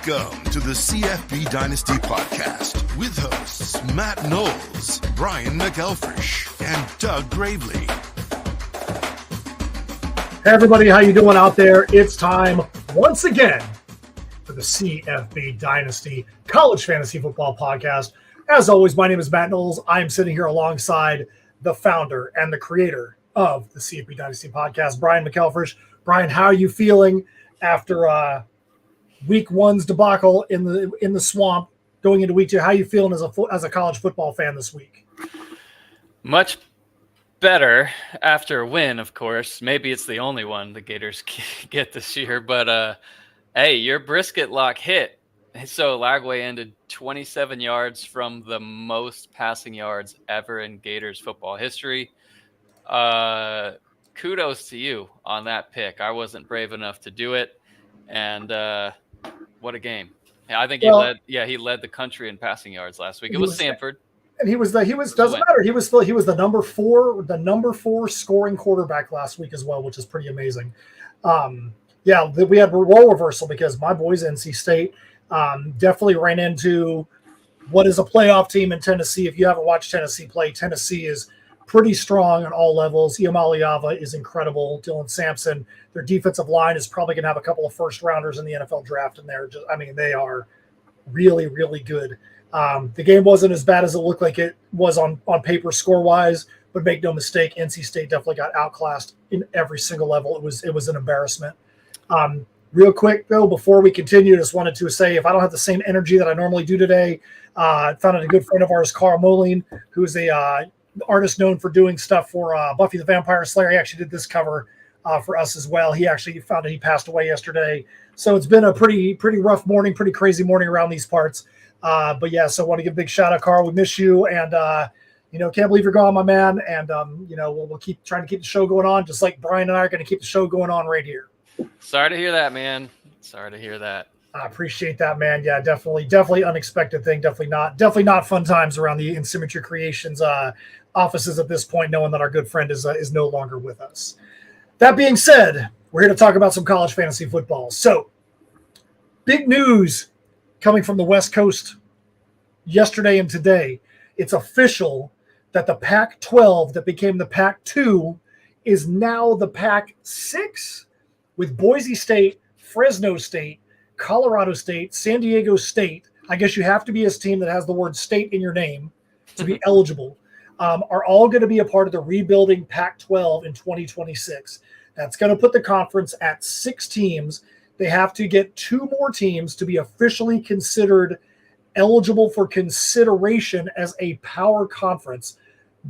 Welcome to the CFB Dynasty Podcast with hosts Matt Knowles, Brian McElfresh, and Doug Gravely. Hey everybody, how you doing out there? It's time once again for the CFB Dynasty College Fantasy Football Podcast. As always, my name is Matt Knowles. I am sitting here alongside the founder and the creator of the CFB Dynasty Podcast, Brian McElfresh. Brian, how are you feeling after week one's debacle in the swamp going into week two? How are you feeling as a college football fan this week? Much better after a win, of course. Maybe it's the only one the Gators get this year, but hey, your brisket lock hit. So Lagway ended 27 yards from the most passing yards ever in Gators football history. Kudos to you on that pick. I wasn't brave enough to do it, and what a game! I think he led the country in passing yards last week. It was Stanford. And he was doesn't matter. He was the number four scoring quarterback last week as well, which is pretty amazing. We had role reversal because my boys, NC State, definitely ran into what is a playoff team in Tennessee. If you haven't watched Tennessee play, Tennessee is pretty strong on all levels. Iamaliava is incredible. Dylan Sampson, their defensive line is probably going to have a couple of first rounders in the NFL draft in there. They are really, really good. The game wasn't as bad as it looked like it was on paper score-wise, but make no mistake, NC State definitely got outclassed in every single level. It was an embarrassment. Real quick, though, before we continue, just wanted to say if I don't have the same energy that I normally do today, I found out a good friend of ours, Carl Moline, who is a artist known for doing stuff for Buffy the Vampire Slayer. He actually did this cover for us as well. He actually found that he passed away yesterday. So it's been a pretty rough morning, pretty crazy morning around these parts. So I want to give a big shout out, Carl. We miss you, and can't believe you're gone, my man. And we'll keep trying to keep the show going on, just like Brian and I are going to keep the show going on right here. Sorry to hear that, man. Sorry to hear that. I appreciate that, man. Yeah, definitely unexpected thing. Definitely not fun times around the Insymmetry Creations offices at this point, knowing that our good friend is no longer with us. That being said, we're here to talk about some college fantasy football. So, big news coming from the West Coast yesterday and today. It's official that the Pac-12 that became the Pac-2 is now the Pac-6, with Boise State, Fresno State, Colorado State, San Diego State. I guess you have to be a team that has the word state in your name to be eligible. Are all going to be a part of the rebuilding Pac-12 in 2026. That's going to put the conference at 6 teams. They have to get 2 more teams to be officially considered eligible for consideration as a power conference.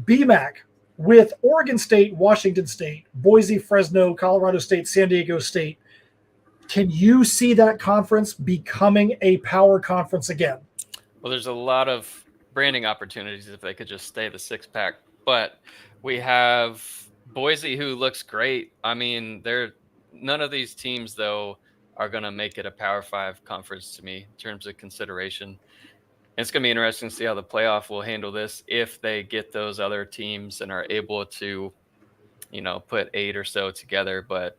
BMAC with Oregon State, Washington State, Boise, Fresno, Colorado State, San Diego State. Can you see that conference becoming a power conference again? Well, there's a lot of branding opportunities if they could just stay the 6-pack. But we have Boise, who looks great. I mean, none of these teams, though, are going to make it a Power 5 conference to me in terms of consideration. And it's going to be interesting to see how the playoff will handle this if they get those other teams and are able to, put 8 or so together. But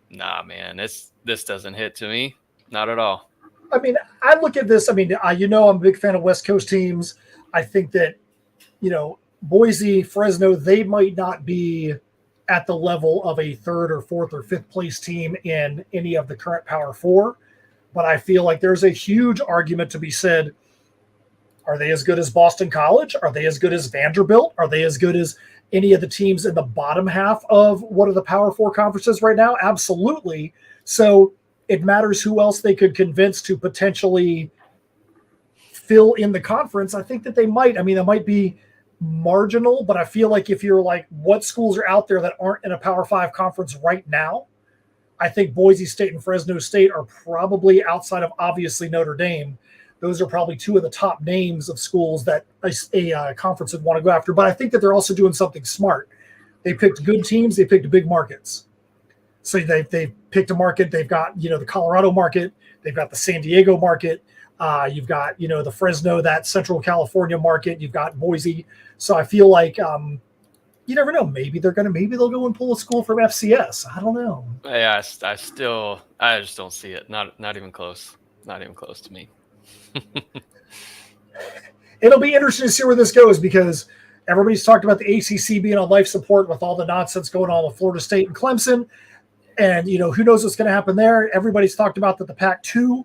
nah, man, this doesn't hit to me. Not at all. I mean, I look at this. I mean, I'm a big fan of West Coast teams. I think that, Boise, Fresno, they might not be at the level of a 3rd or 4th or 5th place team in any of the current Power 4. But I feel like there's a huge argument to be said. Are they as good as Boston College? Are they as good as Vanderbilt? Are they as good as any of the teams in the bottom half of what are the Power 4 conferences right now? Absolutely. So it matters who else they could convince to potentially fill in the conference. I think that they might. I mean, it might be marginal, but I feel like if you're like, what schools are out there that aren't in a Power 5 conference right now? I think Boise State and Fresno State are probably, outside of obviously Notre Dame, those are probably 2 of the top names of schools that a conference would want to go after. But I think that they're also doing something smart. They picked good teams. They picked big markets. So they picked a market. They've got, the Colorado market. They've got the San Diego market. You've got, the Fresno, that Central California market. You've got Boise. So I feel like you never know. Maybe they'll go and pull a school from FCS. I don't know. Yeah, I just don't see it. Not even close. Not even close to me. It'll be interesting to see where this goes because everybody's talked about the ACC being on life support with all the nonsense going on with Florida State and Clemson. And, who knows what's going to happen there. Everybody's talked about that the Pac-2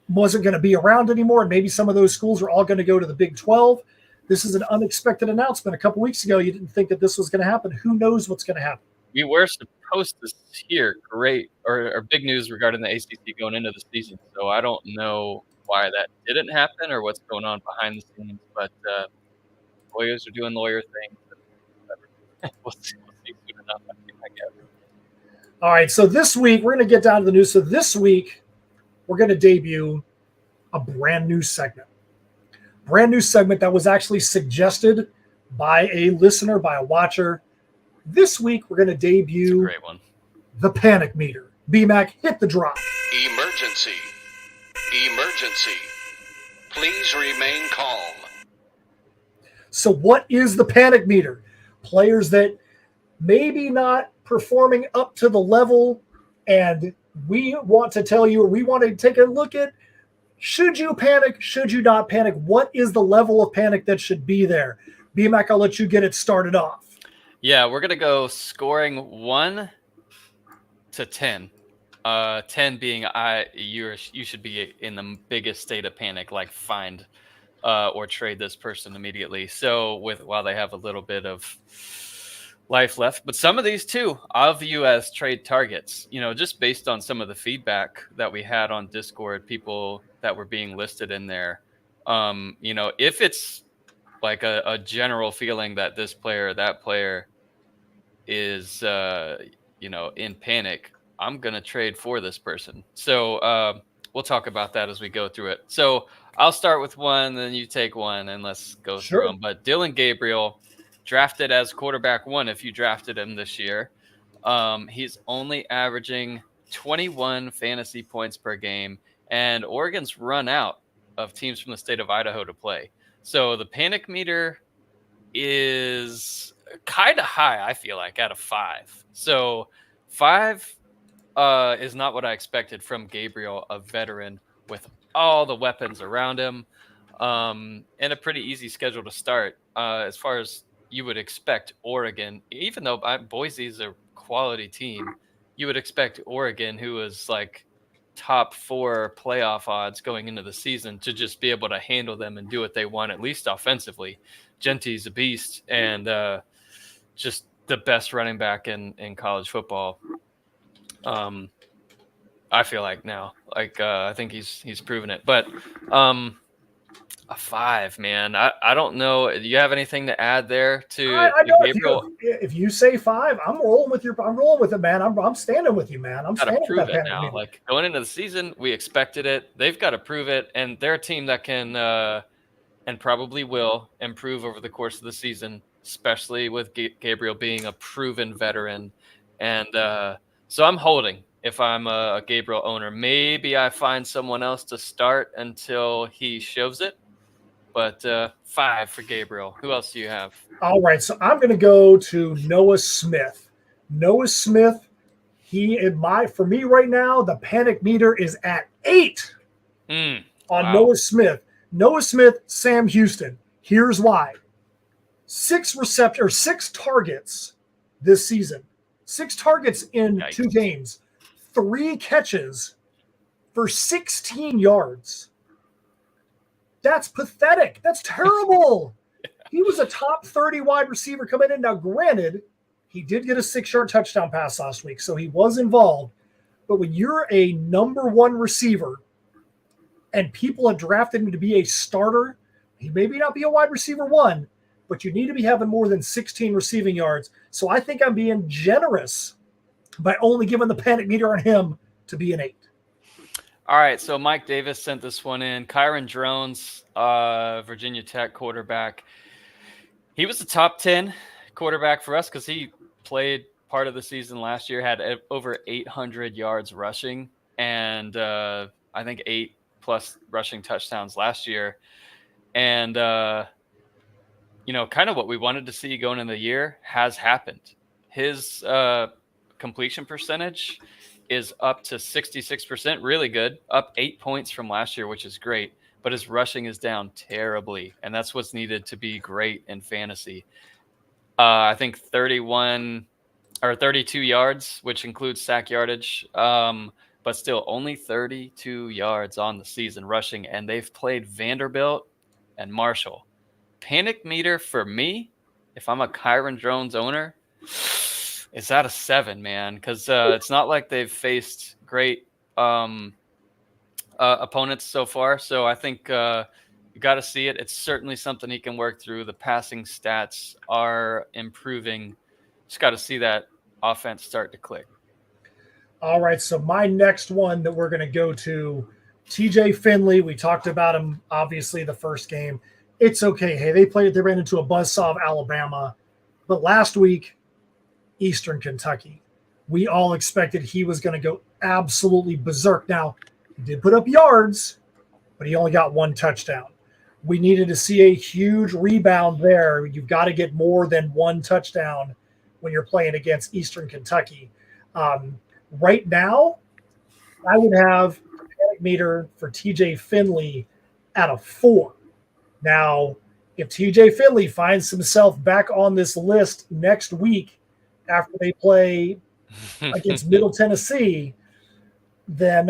wasn't going to be around anymore. And maybe some of those schools are all going to go to the Big 12. This is an unexpected announcement. A couple weeks ago, you didn't think that this was going to happen. Who knows what's going to happen? We were supposed to hear great or big news regarding the ACC going into the season. So I don't know why that didn't happen or what's going on behind the scenes. But lawyers are doing lawyer things. We'll see soon enough, I guess. All right, so this week, we're going to get down to the news. So this week, we're going to debut a brand new segment. Brand new segment that was actually suggested by a listener, by a watcher. This week, we're going to debut great one. The Panic Meter. B-Mac, hit the drop. Emergency. Emergency. Please remain calm. So what is the Panic Meter? Players that maybe not performing up to the level, and we want to tell you, or we want to take a look at, should you panic? Should you not panic? What is the level of panic that should be there? B-Mac, I'll let you get it started off. Yeah, we're going to go scoring 1 to 10. 10 being you should be in the biggest state of panic, like find or trade this person immediately. So while they have a little bit of life left, but some of these too I'll view as trade targets, just based on some of the feedback that we had on Discord, people that were being listed in there. If it's like a general feeling that this player or that player is in panic, I'm gonna trade for this person. So we'll talk about that as we go through it. So I'll start with one, then you take one, and let's go through them. But Dillon Gabriel, drafted as quarterback 1 if you drafted him this year. He's only averaging 21 fantasy points per game, and Oregon's run out of teams from the state of Idaho to play. So the panic meter is kind of high, I feel like, out of 5. So 5 is not what I expected from Gabriel, a veteran with all the weapons around him, and a pretty easy schedule to start. As far as you would expect Oregon, even though Boise's a quality team, you would expect Oregon, who is like top 4 playoff odds going into the season, to just be able to handle them and do what they want, at least offensively. Genty's a beast and just the best running back in college football. I feel like now, I think he's proven it, but a 5, man. I don't know. Do you have anything to add there to I know Gabriel? If you say 5, I'm rolling with it, man. I'm standing with you, man. I'm standing with that prove it now. Meter. Like going into the season, we expected it. They've got to prove it, and they're a team that can and probably will improve over the course of the season, especially with Gabriel being a proven veteran. And so I'm holding. If I'm a Gabriel owner, maybe I find someone else to start until he shows it. But 5 for Gabriel. Who else do you have? All right, so I'm going to go to Noah Smith. Noah Smith, for me right now, the panic meter is at 8 on Noah Smith. Noah Smith, Sam Houston. Here's why: 6 targets this season. 6 targets in Yikes. 2 games. 3 catches for 16 yards. That's pathetic. That's terrible. He was a top 30 wide receiver coming in. Now, granted, he did get a 6-yard touchdown pass last week, so he was involved. But when you're a number 1 receiver and people have drafted him to be a starter, he may not be a wide receiver 1, but you need to be having more than 16 receiving yards. So I think I'm being generous by only giving the panic meter on him to be an 8. All right, so Mike Davis sent this one in. Kyron Drones, Virginia Tech quarterback. He was the top 10 quarterback for us because he played part of the season last year, had over 800 yards rushing, and I think 8+ rushing touchdowns last year. And, kind of what we wanted to see going into the year has happened. His completion percentage is up to 66%, really good, up 8 points from last year, which is great. But his rushing is down terribly, and that's what's needed to be great in fantasy. I think 31 or 32 yards, which includes sack yardage, but still only 32 yards on the season rushing, and they've played Vanderbilt and Marshall. Panic meter for me, if I'm a Kyron Drones owner, is at a 7, man, because it's not like they've faced great opponents so far. So I think you got to see it. It's certainly something he can work through. The passing stats are improving. Just got to see that offense start to click. All right, so my next one that we're going to go to, TJ Finley. We talked about him, obviously, the first game. It's okay. Hey, they ran into a buzzsaw of Alabama. But last week, Eastern Kentucky, we all expected he was going to go absolutely berserk. Now, he did put up yards, but he only got one touchdown. We needed to see a huge rebound there. You've got to get more than one touchdown when you're playing against Eastern Kentucky. Right now, I would have a panic meter for TJ Finley at a 4. Now, if TJ Finley finds himself back on this list next week after they play against Middle Tennessee, then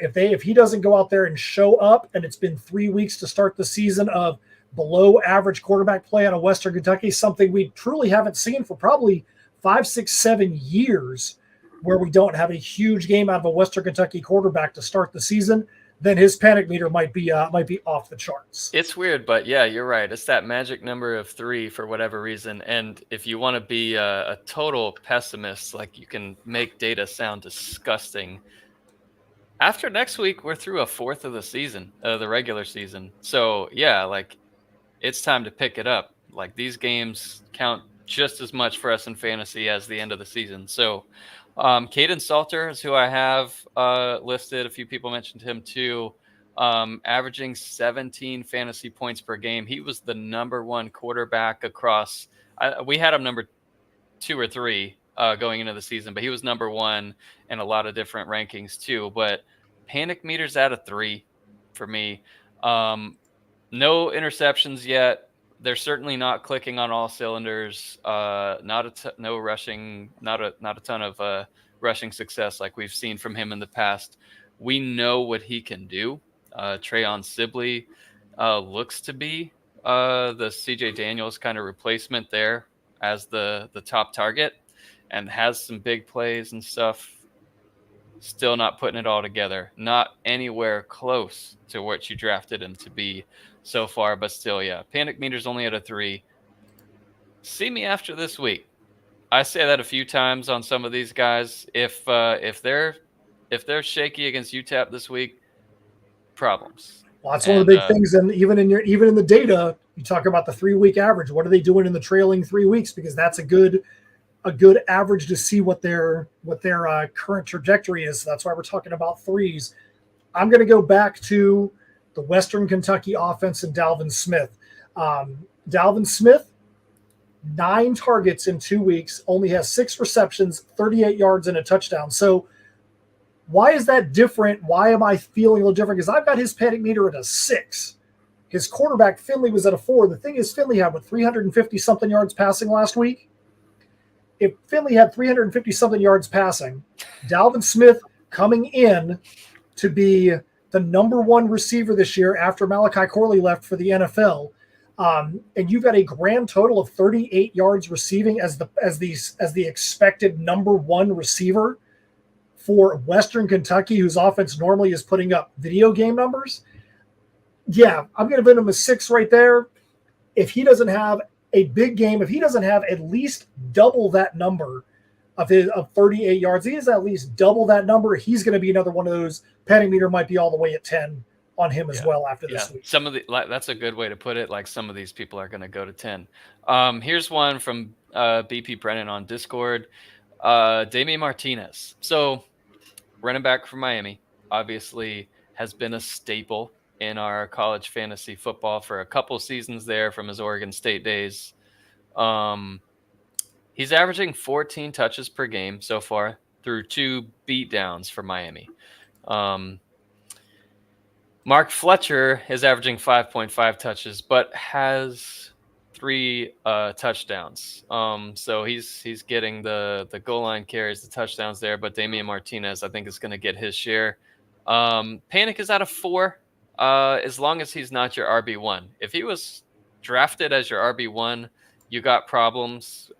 if he doesn't go out there and show up, and it's been 3 weeks to start the season of below average quarterback play out of Western Kentucky, something we truly haven't seen for probably 5, 6, 7 years, where we don't have a huge game out of a Western Kentucky quarterback to start the season, then his panic meter might be off the charts. It's weird, but yeah, you're right. It's that magic number of 3 for whatever reason. And if you want to be a total pessimist, like, you can make data sound disgusting. After next week, we're through a fourth of the season, the regular season. So yeah, like, it's time to pick it up. Like, these games count just as much for us in fantasy as the end of the season. So Caden Salter is who I have listed. A few people mentioned him too. Averaging 17 fantasy points per game. He was the number 1 quarterback across. We had him number 2 or 3 going into the season, but he was number 1 in a lot of different rankings too. But panic meters at a 3 for me. No interceptions yet. They're certainly not clicking on all cylinders. No rushing, not a ton of rushing success like we've seen from him in the past. We know what he can do. Trayon Sibley looks to be the CJ Daniels kind of replacement there as the top target, and has some big plays and stuff. Still not putting it all together. Not anywhere close to what you drafted him to be so far, but still, yeah. Panic meter's only at a 3. See me after this week. I say that a few times on some of these guys. If they're shaky against UTEP this week, problems. Well, that's one of the big things, and even in the data, you talk about the 3-week average. What are they doing in the trailing 3 weeks? Because that's a good average to see what their current trajectory is. So that's why we're talking about 3s. I'm going to go back to the Western Kentucky offense and Dalvin Smith. Dalvin Smith, 9 targets in 2 weeks, only has 6 receptions, 38 yards, and a touchdown. So why is that different? Why am I feeling a little different? Because I've got his panic meter at a 6. His quarterback, Finley, was at a 4. The thing is, Finley had 350-something yards passing last week. If Finley had 350-something yards passing, Dalvin Smith coming in to be the number 1 receiver this year after Malachi Corley left for the NFL, and you've got a grand total of 38 yards receiving as the expected number 1 receiver for Western Kentucky, whose offense normally is putting up video game numbers. Yeah, I'm going to give him a 6 right there. If he doesn't have a big game, if he doesn't have at least double that number of 38 yards, he has at least double that number, he's going to be another one of those. Panic meter might be all the way at 10 on him as well after this week. That's a good way to put it. Like, some of these people are going to go to 10. Here's one from BP Brennan on Discord. Damian Martinez. So, running back from Miami, obviously has been a staple in our college fantasy football for a couple seasons there from his Oregon State days. He's averaging 14 touches per game so far through 2 beatdowns for Miami. Mark Fletcher is averaging 5.5 touches, but has 3 touchdowns. So he's getting the goal line carries, the touchdowns there. But Damian Martinez, I think, is going to get his share. Panic is at a 4, as long as he's not your RB1. If he was drafted as your RB1, you got problems.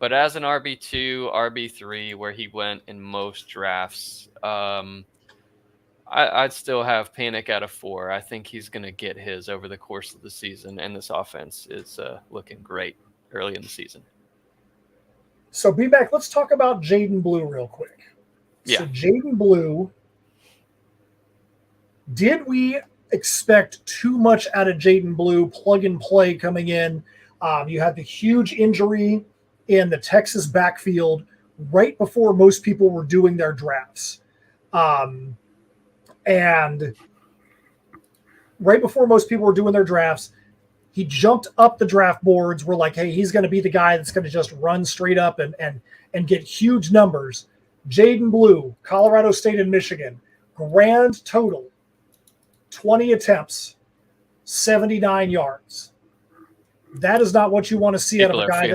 But as an RB2, RB3, where he went in most drafts, I'd still have Panic at a 4. I think he's going to get his over the course of the season, and this offense is looking great early in the season. So, B-Mac, let's talk about Jaden Blue real quick. Yeah. So, Jaden Blue, did we expect too much out of Jaden Blue, plug and play coming in? You had the huge injury in the Texas backfield right before most people were doing their drafts. And right before most people were doing their drafts, he jumped up the draft boards. We're like, hey, he's going to be the guy that's going to just run straight up and get huge numbers. Jaden Blue, Colorado State and Michigan, grand total, 20 attempts, 79 yards. That is not what you want to see out of a guy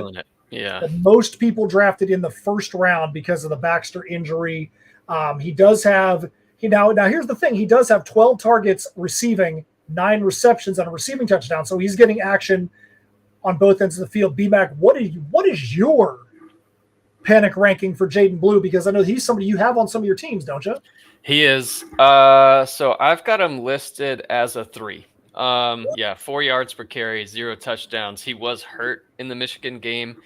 that most people drafted in the first round because of the Baxter injury. He does have now here's the thing. He does have 12 targets receiving, 9 receptions and a receiving touchdown. So he's getting action on both ends of the field. B-Mac, what is your panic ranking for Jaden Blue? Because I know he's somebody you have on some of your teams, don't you? He is. So I've got him listed as a 3. 4 yards per carry, 0 touchdowns. He was hurt in the Michigan game,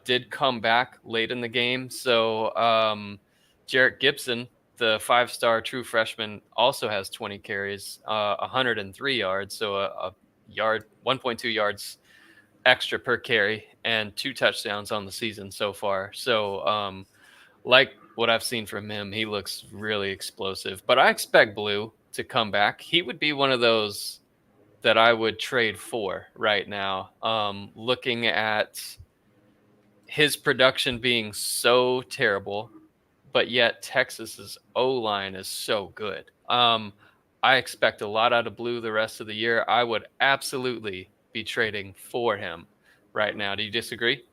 did come back late in the game. So Jarrett Gibson, the 5-star true freshman, also has 20 carries, 103 yards. So a 1.2 yards extra per carry and 2 touchdowns on the season so far. So like what I've seen from him, he looks really explosive. But I expect Blue to come back. He would be one of those that I would trade for right now. Looking at his production being so terrible, but yet Texas's O-line is so good. I expect a lot out of Blue the rest of the year. I would absolutely be trading for him right now. Do you disagree?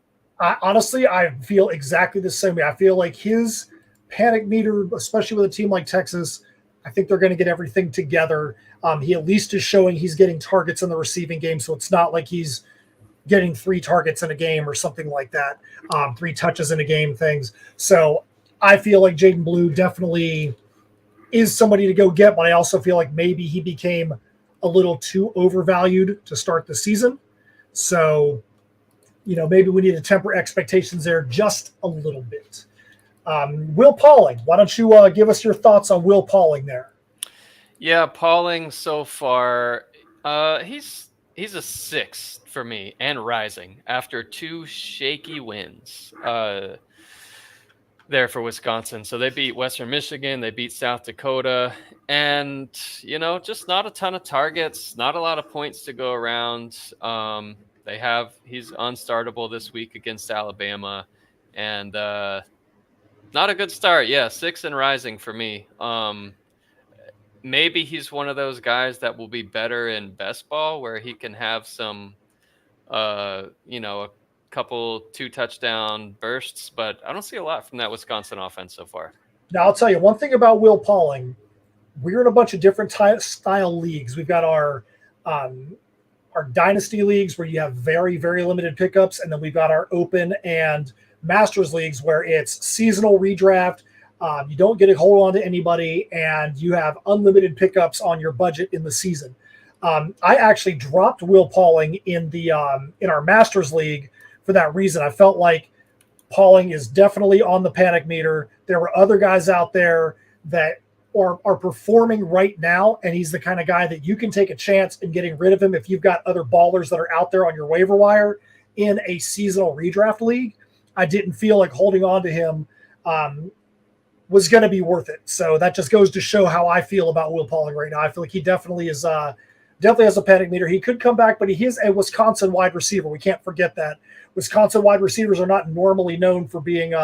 Honestly, I feel exactly the same way. I feel like his panic meter, especially with a team like Texas, I think they're going to get everything together. He at least is showing he's getting targets in the receiving game, so it's not like he's getting 3 targets in a game or something like that, 3 touches in a game things. So I feel like Jaden Blue definitely is somebody to go get, but I also feel like maybe he became a little too overvalued to start the season. So, maybe we need to temper expectations there just a little bit. Will Pauling, why don't you give us your thoughts on Will Pauling there? Yeah, Pauling so far, he's a 6 for me and rising after 2 shaky wins there for Wisconsin. So they beat Western Michigan, they beat South Dakota, and just not a ton of targets, not a lot of points to go around. He's unstartable this week against Alabama, and not a good start. Yeah, 6 and rising for me. Maybe he's one of those guys that will be better in best ball where he can have some, a couple 2 touchdown bursts, but I don't see a lot from that Wisconsin offense so far. Now, I'll tell you one thing about Will Pauling. We're in a bunch of different style leagues. We've got our dynasty leagues where you have very, very limited pickups, and then we've got our open and masters leagues where it's seasonal redraft. You don't get a hold on to anybody, and you have unlimited pickups on your budget in the season. I actually dropped Will Pauling in our Masters League for that reason. I felt like Pauling is definitely on the panic meter. There were other guys out there that are performing right now, and he's the kind of guy that you can take a chance in getting rid of him if you've got other ballers that are out there on your waiver wire in a seasonal redraft league. I didn't feel like holding on to him was going to be worth it. So that just goes to show how I feel about Will Pauling right now. I feel like he definitely has a panic meter. He could come back, but he is a Wisconsin wide receiver. We can't forget that. Wisconsin wide receivers are not normally known for being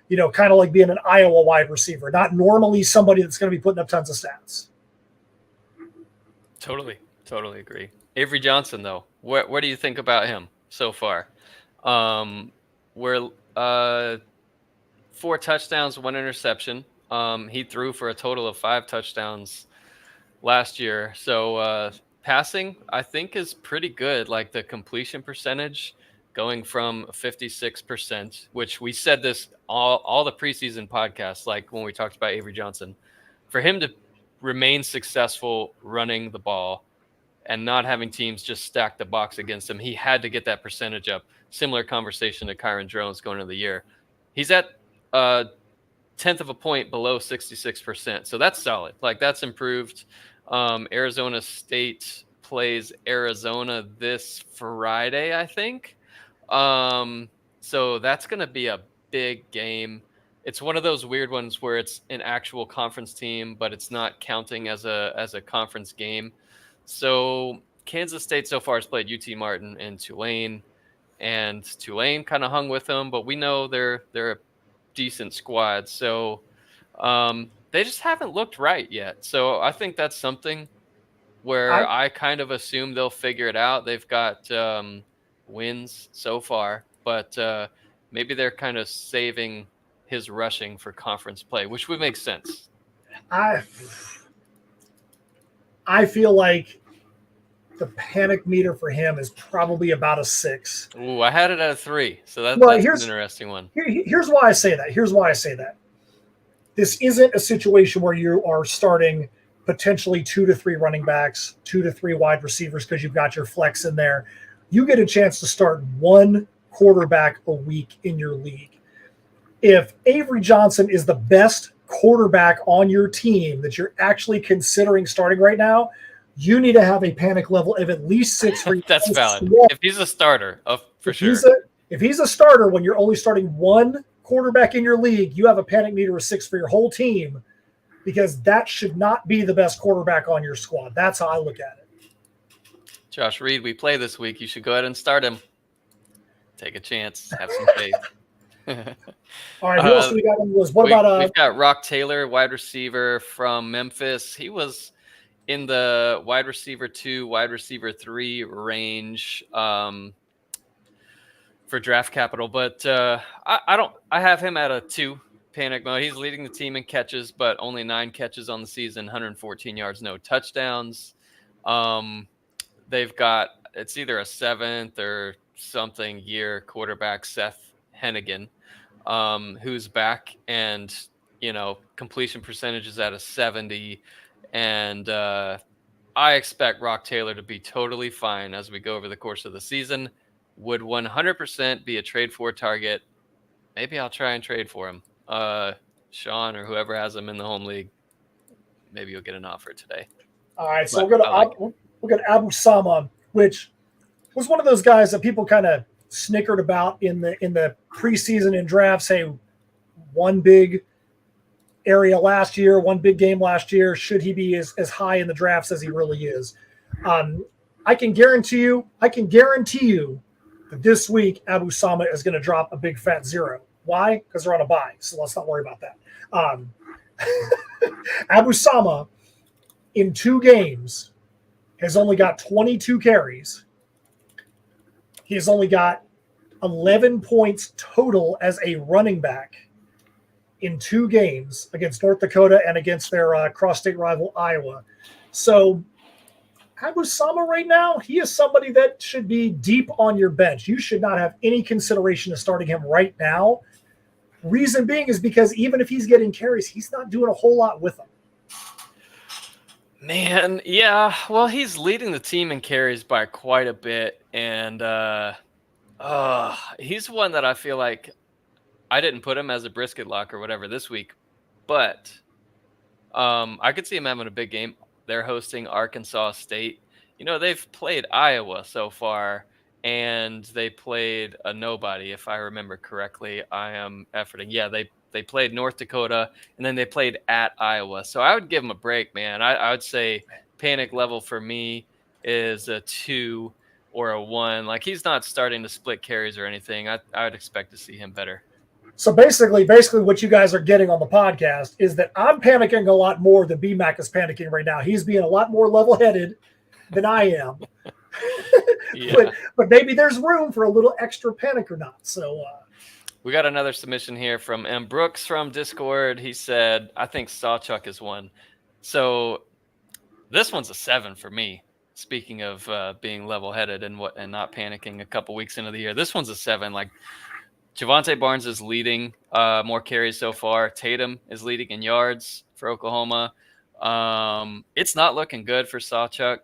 kind of like being an Iowa wide receiver, not normally somebody that's going to be putting up tons of stats. Totally agree. Avery Johnson, though, what do you think about him so far? We're 4 touchdowns, 1 interception. He threw for a total of 5 touchdowns last year. So passing, I think, is pretty good. Like the completion percentage going from 56%, which we said this all the preseason podcasts, like when we talked about Avery Johnson, for him to remain successful running the ball and not having teams just stack the box against him, he had to get that percentage up. Similar conversation to Kyron Drones going into the year. He's at 10th of a point below 66%. So that's solid. Like that's improved. Arizona State plays Arizona this Friday, I think. So that's going to be a big game. It's one of those weird ones where it's an actual conference team, but it's not counting as a conference game. So Kansas State so far has played UT Martin and Tulane kind of hung with them, but we know they're a decent squad. So they just haven't looked right yet. So I think that's something where I kind of assume they'll figure it out. They've got wins so far, but maybe they're kind of saving his rushing for conference play, which would make sense. I feel like the panic meter for him is probably about a 6. Ooh, I had it at a 3, so that's an interesting one. Here's why I say that. This isn't a situation where you are starting potentially 2 to 3 running backs, 2 to 3 wide receivers because you've got your flex in there. You get a chance to start 1 quarterback a week in your league. If Avery Johnson is the best quarterback on your team that you're actually considering starting right now, you need to have a panic level of at least 6 for you. That's valid. If he's a starter, for sure. If he's a starter when you're only starting 1 quarterback in your league, you have a panic meter of 6 for your whole team, because that should not be the best quarterback on your squad. That's how I look at it. Josh Reed, we play this week. You should go ahead and start him. Take a chance. Have some faith. All right, who else we got in the list? We've got Rock Taylor, wide receiver from Memphis. He was in the wide receiver 2, wide receiver 3 range for draft capital, but I have him at a 2 panic mode. He's leading the team in catches, but only 9 catches on the season, 114 yards, no touchdowns. They've got, it's either a 7th or something year quarterback, Seth Hennigan, who's back, and completion percentage is at a 70, and I expect Rock Taylor to be totally fine as we go over the course of the season. Would 100% be a trade for target. Maybe I'll try and trade for him. Sean or whoever has him in the home league, maybe you'll get an offer today. All right, so we're going to Abu Sama, which was one of those guys that people kind of snickered about in the preseason and drafts. Hey, one big area last year, one big game last year. Should he be as high in the drafts as he really is? I can guarantee you that this week Abu Sama is going to drop a big fat 0. Why? Because they're on a bye, so let's not worry about that. Abu Sama in 2 games has only got 22 carries. He has only got 11 points total as a running back in 2 games against North Dakota and against their cross-state rival Iowa. So Abu Sama right now, he is somebody that should be deep on your bench. You should not have any consideration of starting him right now. Reason being is because even if he's getting carries, he's not doing a whole lot with them. Man, yeah. Well, he's leading the team in carries by quite a bit, and he's one that I feel like I didn't put him as a brisket lock or whatever this week, but I could see him having a big game. They're hosting Arkansas State. They've played Iowa so far, and they played a nobody, if I remember correctly. I am efforting. Yeah, they played North Dakota, and then they played at Iowa. So I would give them a break, man. I would say panic level for me is a 2 or a 1. Like, he's not starting to split carries or anything. I would expect to see him better. So basically what you guys are getting on the podcast is that I'm panicking a lot more than BMAC is panicking right now. He's being a lot more level-headed than I am. Yeah. but maybe there's room for a little extra panic or not. So we got another submission here from M. Brooks from Discord. He said, I think Sawchuck is one. So this one's a 7 for me. Speaking of being level-headed and not panicking a couple weeks into the year, this one's a 7. Like, Javonte Barnes is leading more carries so far. Tatum is leading in yards for Oklahoma. It's not looking good for Sawchuck.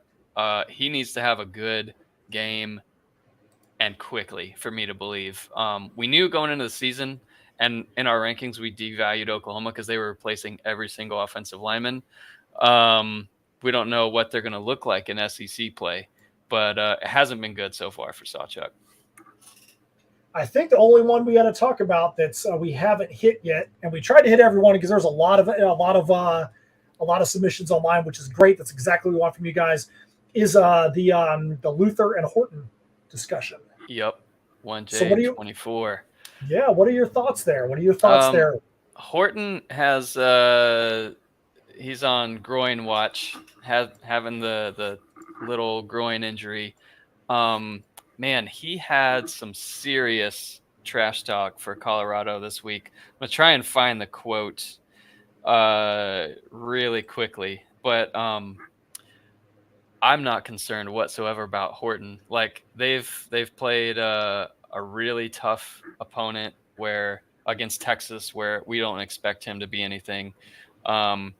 He needs to have a good game and quickly for me to believe. We knew going into the season, and in our rankings, we devalued Oklahoma because they were replacing every single offensive lineman. We don't know what they're going to look like in SEC play, but it hasn't been good so far for Sawchuck. I think the only one we got to talk about that's we haven't hit yet, and we tried to hit everyone because there's a lot of submissions online, which is great. That's exactly what we want from you guys. Is the Luther and Horton discussion? Yep, 1J so 24. Yeah, what are your thoughts there? There? Horton has he's on groin watch, having the little groin injury. Man, he had some serious trash talk for Colorado this week. I'm going to try and find the quote really quickly. But I'm not concerned whatsoever about Horton. Like, they've played a really tough opponent against Texas, where we don't expect him to be anything. And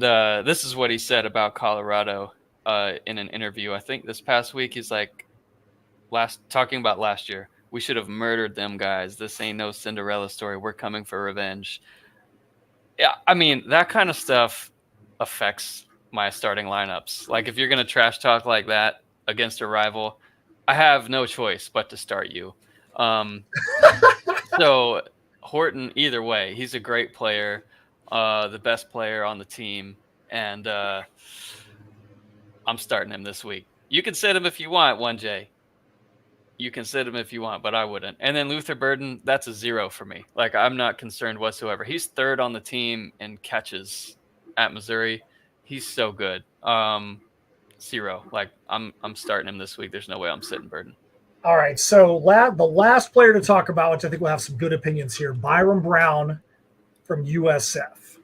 this is what he said about Colorado. In an interview, I think this past week, he's like, talking about last year, we should have murdered them guys. This ain't no Cinderella story. We're coming for revenge. Yeah, I mean, that kind of stuff affects my starting lineups. Like, if you're going to trash talk like that against a rival, I have no choice but to start you. So Horton, either way, he's a great player, the best player on the team, and I'm starting him this week. You can sit him if you want, 1J. You can sit him if you want, but I wouldn't. And then Luther Burden, that's a 0 for me. Like, I'm not concerned whatsoever. He's third on the team in catches at Missouri. He's so good. 0. Like, I'm starting him this week. There's no way I'm sitting Burden. All right, so the last player to talk about, which I think we'll have some good opinions here, Byron Brown from USF.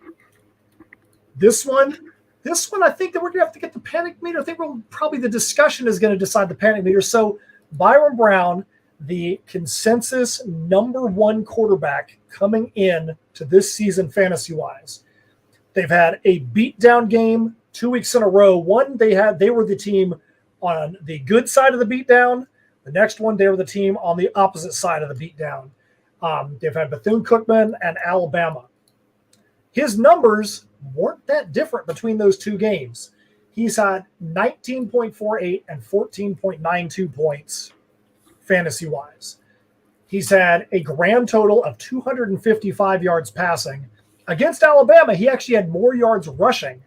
This one, I think that we're going to have to get the panic meter. I think probably the discussion is going to decide the panic meter. So Byron Brown, the consensus #1 quarterback coming in to this season fantasy-wise. They've had a beatdown game 2 weeks in a row. One, they were the team on the good side of the beatdown. The next one, they were the team on the opposite side of the beatdown. They've had Bethune-Cookman and Alabama. His numbers weren't that different between those two games. He's had 19.48 and 14.92 points fantasy-wise. He's had a grand total of 255 yards passing. Against Alabama, he actually had more yards rushing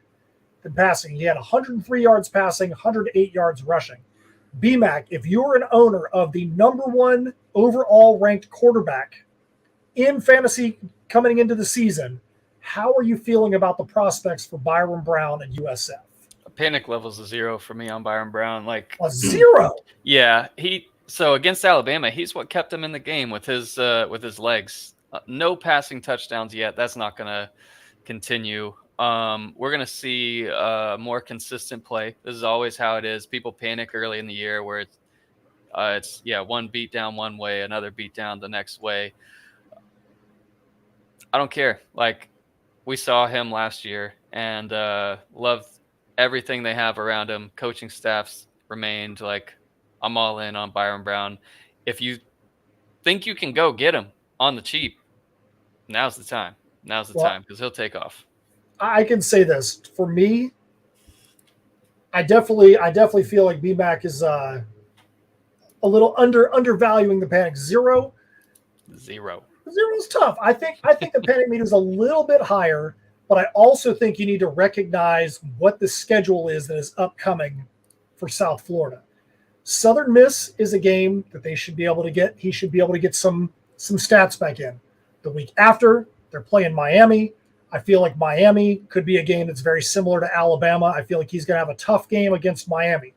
than passing. He had 103 yards passing, 108 yards rushing. BMAC, if you're an owner of the #1 overall ranked quarterback in fantasy coming into the season, how are you feeling about the prospects for Byron Brown at USF? Panic level's a 0 for me on Byron Brown. Like, a 0? Yeah, so against Alabama, he's what kept him in the game with his legs. No passing touchdowns yet. That's not going to continue. We're going to see more consistent play. This is always how it is. People panic early in the year where it's one beat down one way, another beat down the next way. I don't care. Like, we saw him last year and loved everything they have around him. Coaching staffs remained. Like, I'm all in on Byron Brown. If you think you can go get him on the cheap, now's the time. Now's the time, because he'll take off. I can say this. For me, I definitely feel like BMAC is a little undervaluing the panic. 0. 0 is tough. I think the panic meter is a little bit higher, but I also think you need to recognize what the schedule is that is upcoming for South Florida. Southern Miss is a game that they should be able to get. He should be able to get some stats back in. The week after, they're playing Miami. I feel like Miami could be a game that's very similar to Alabama. I feel like he's going to have a tough game against Miami.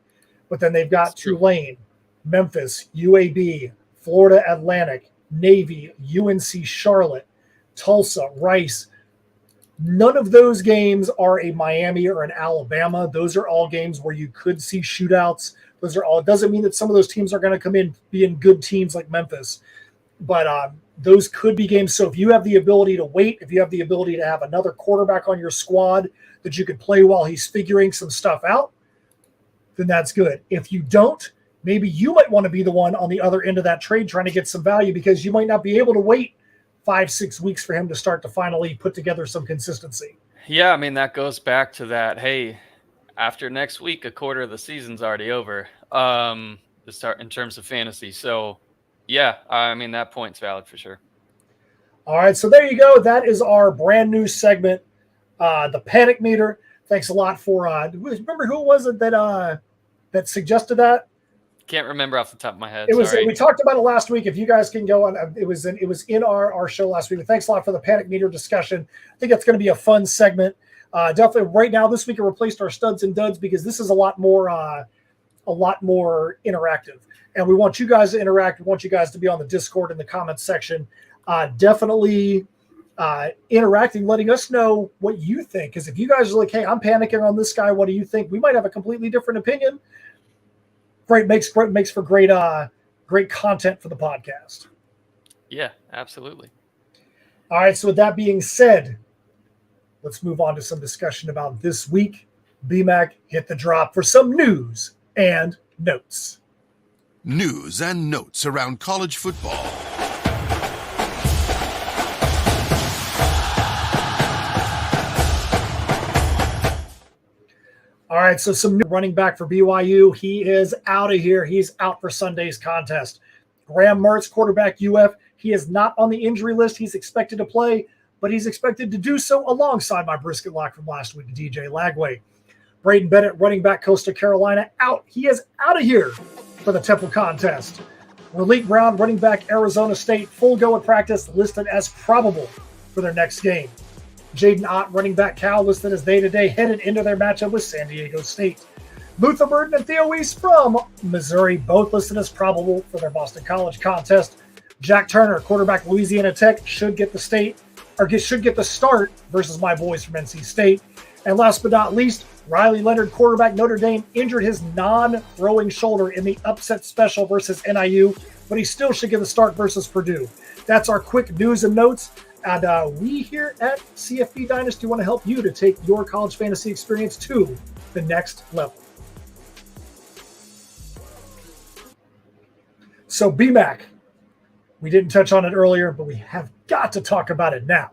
But then they've got Tulane, Memphis, UAB, Florida Atlantic, Navy, UNC Charlotte, Tulsa, Rice. None of those games are a Miami or an Alabama. Those are all games where you could see shootouts. Those are all. It doesn't mean that some of those teams are going to come in being good teams like Memphis, but those could be games. So if you have the ability to wait, if you have the ability to have another quarterback on your squad that you could play while he's figuring some stuff out, then that's good. If you don't, maybe you might want to be the one on the other end of that trade trying to get some value because you might not be able to wait 5-6 weeks for him to start to finally put together some consistency. Yeah, I mean, that goes back to that, hey, after next week, a quarter of the season's already over to start in terms of fantasy. So, yeah, I mean, that point's valid for sure. All right, so there you go. That is our brand new segment, the Panic Meter. Thanks a lot for remember who was it that suggested that? Can't remember off the top of my head. It was. Sorry. We talked about it last week. If you guys can go on, it was in our show last week. But thanks a lot for the Panic Meter discussion. I think it's going to be a fun segment. Definitely right now this week it replaced our studs and duds because this is a lot more interactive, and we want you guys to interact. We want you guys to be on the Discord in the comments section. Definitely interacting, letting us know what you think. Because if you guys are like, hey, I'm panicking on this guy, what do you think? We might have a completely different opinion. Great makes for great content for the podcast. Yeah, absolutely. All right, so with that being said, let's move on to some discussion about this week. BMAC, hit the drop for some news and notes. News and notes around college football. All right, so some new running back for BYU. He is out of here. He's out for Sunday's contest. Graham Mertz, quarterback UF. He is not on the injury list. He's expected to play, but he's expected to do so alongside my brisket lock from last week, DJ Lagway. Braden Bennett, running back Coastal Carolina, out. He is out of here for the Temple contest. Raleigh Brown, running back Arizona State, full go at practice, listed as probable for their next game. Jaden Ott, running back Cal, listed as day-to-day, headed into their matchup with San Diego State. Luther Burden and Theo Weiss from Missouri, both listed as probable for their Boston College contest. Jack Turner, quarterback Louisiana Tech, should get the start versus my boys from NC State. And last but not least, Riley Leonard, quarterback Notre Dame, injured his non-throwing shoulder in the upset special versus NIU, but he still should get the start versus Purdue. That's our quick news and notes. And we here at CFB Dynasty want to help you to take your college fantasy experience to the next level. So BMAC, we didn't touch on it earlier, but we have got to talk about it now.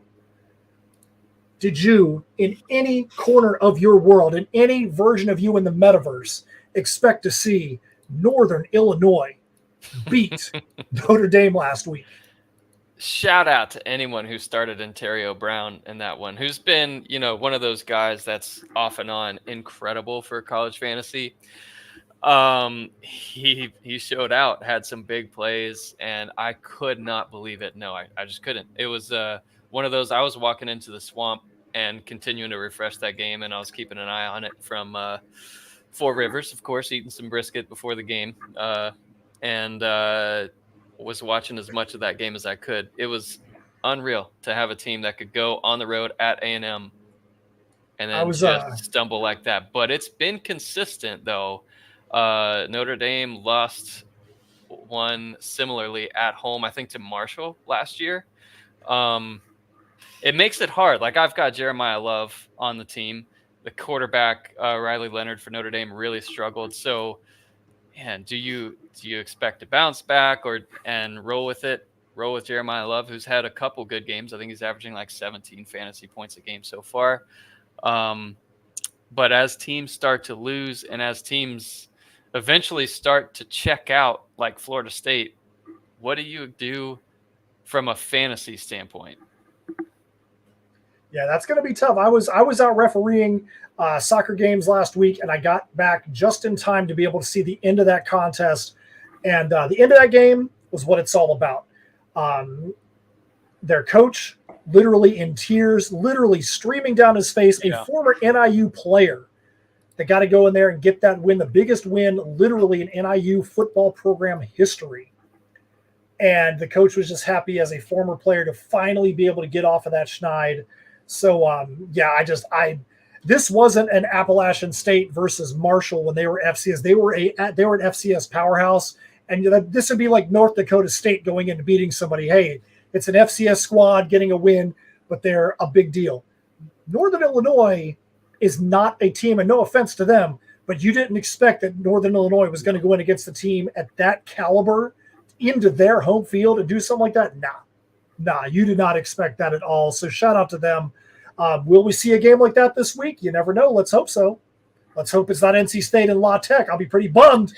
Did you, in any corner of your world, in any version of you in the metaverse, expect to see Northern Illinois beat Notre Dame last week? Shout out to anyone who started Ontario Brown in that one, who's been, one of those guys that's off and on incredible for college fantasy. He showed out, had some big plays, and I could not believe it. No, I just couldn't. It was one of those. I was walking into the swamp and continuing to refresh that game, and I was keeping an eye on it from Four Rivers, of course, eating some brisket before the game, and was watching as much of that game as I could. It was unreal to have a team that could go on the road at A&M and then just stumble like that. But it's been consistent, though. Notre Dame lost one similarly at home, I think, to Marshall last year. It makes it hard. Like, I've got Jeremiah Love on the team. The quarterback, Riley Leonard for Notre Dame, really struggled. So, man, do you expect to bounce back and roll with it? Roll with Jeremiah Love, who's had a couple good games. I think he's averaging like 17 fantasy points a game so far. But as teams start to lose and as teams eventually start to check out, like Florida State, what do you do from a fantasy standpoint? Yeah, that's going to be tough. I was out refereeing soccer games last week, and I got back just in time to be able to see the end of that contest. And the end of that game was what it's all about. Um, their coach, literally in tears, literally streaming down his face, a former NIU player that got to go in there and get that win, the biggest win literally in NIU football program history. And the coach was just happy as a former player to finally be able to get off of that schneid. So this wasn't an Appalachian State versus Marshall when they were FCS. They were an FCS powerhouse, and this would be like North Dakota State going in and beating somebody. Hey, it's an FCS squad getting a win, but they're a big deal. Northern Illinois is not a team, and no offense to them, but you didn't expect that Northern Illinois was going to go in against a team at that caliber into their home field and do something like that. Nah, you did not expect that at all. So shout out to them. Will we see a game like that this week? You never know. Let's hope so. Let's hope it's not NC State and La Tech. I'll be pretty bummed.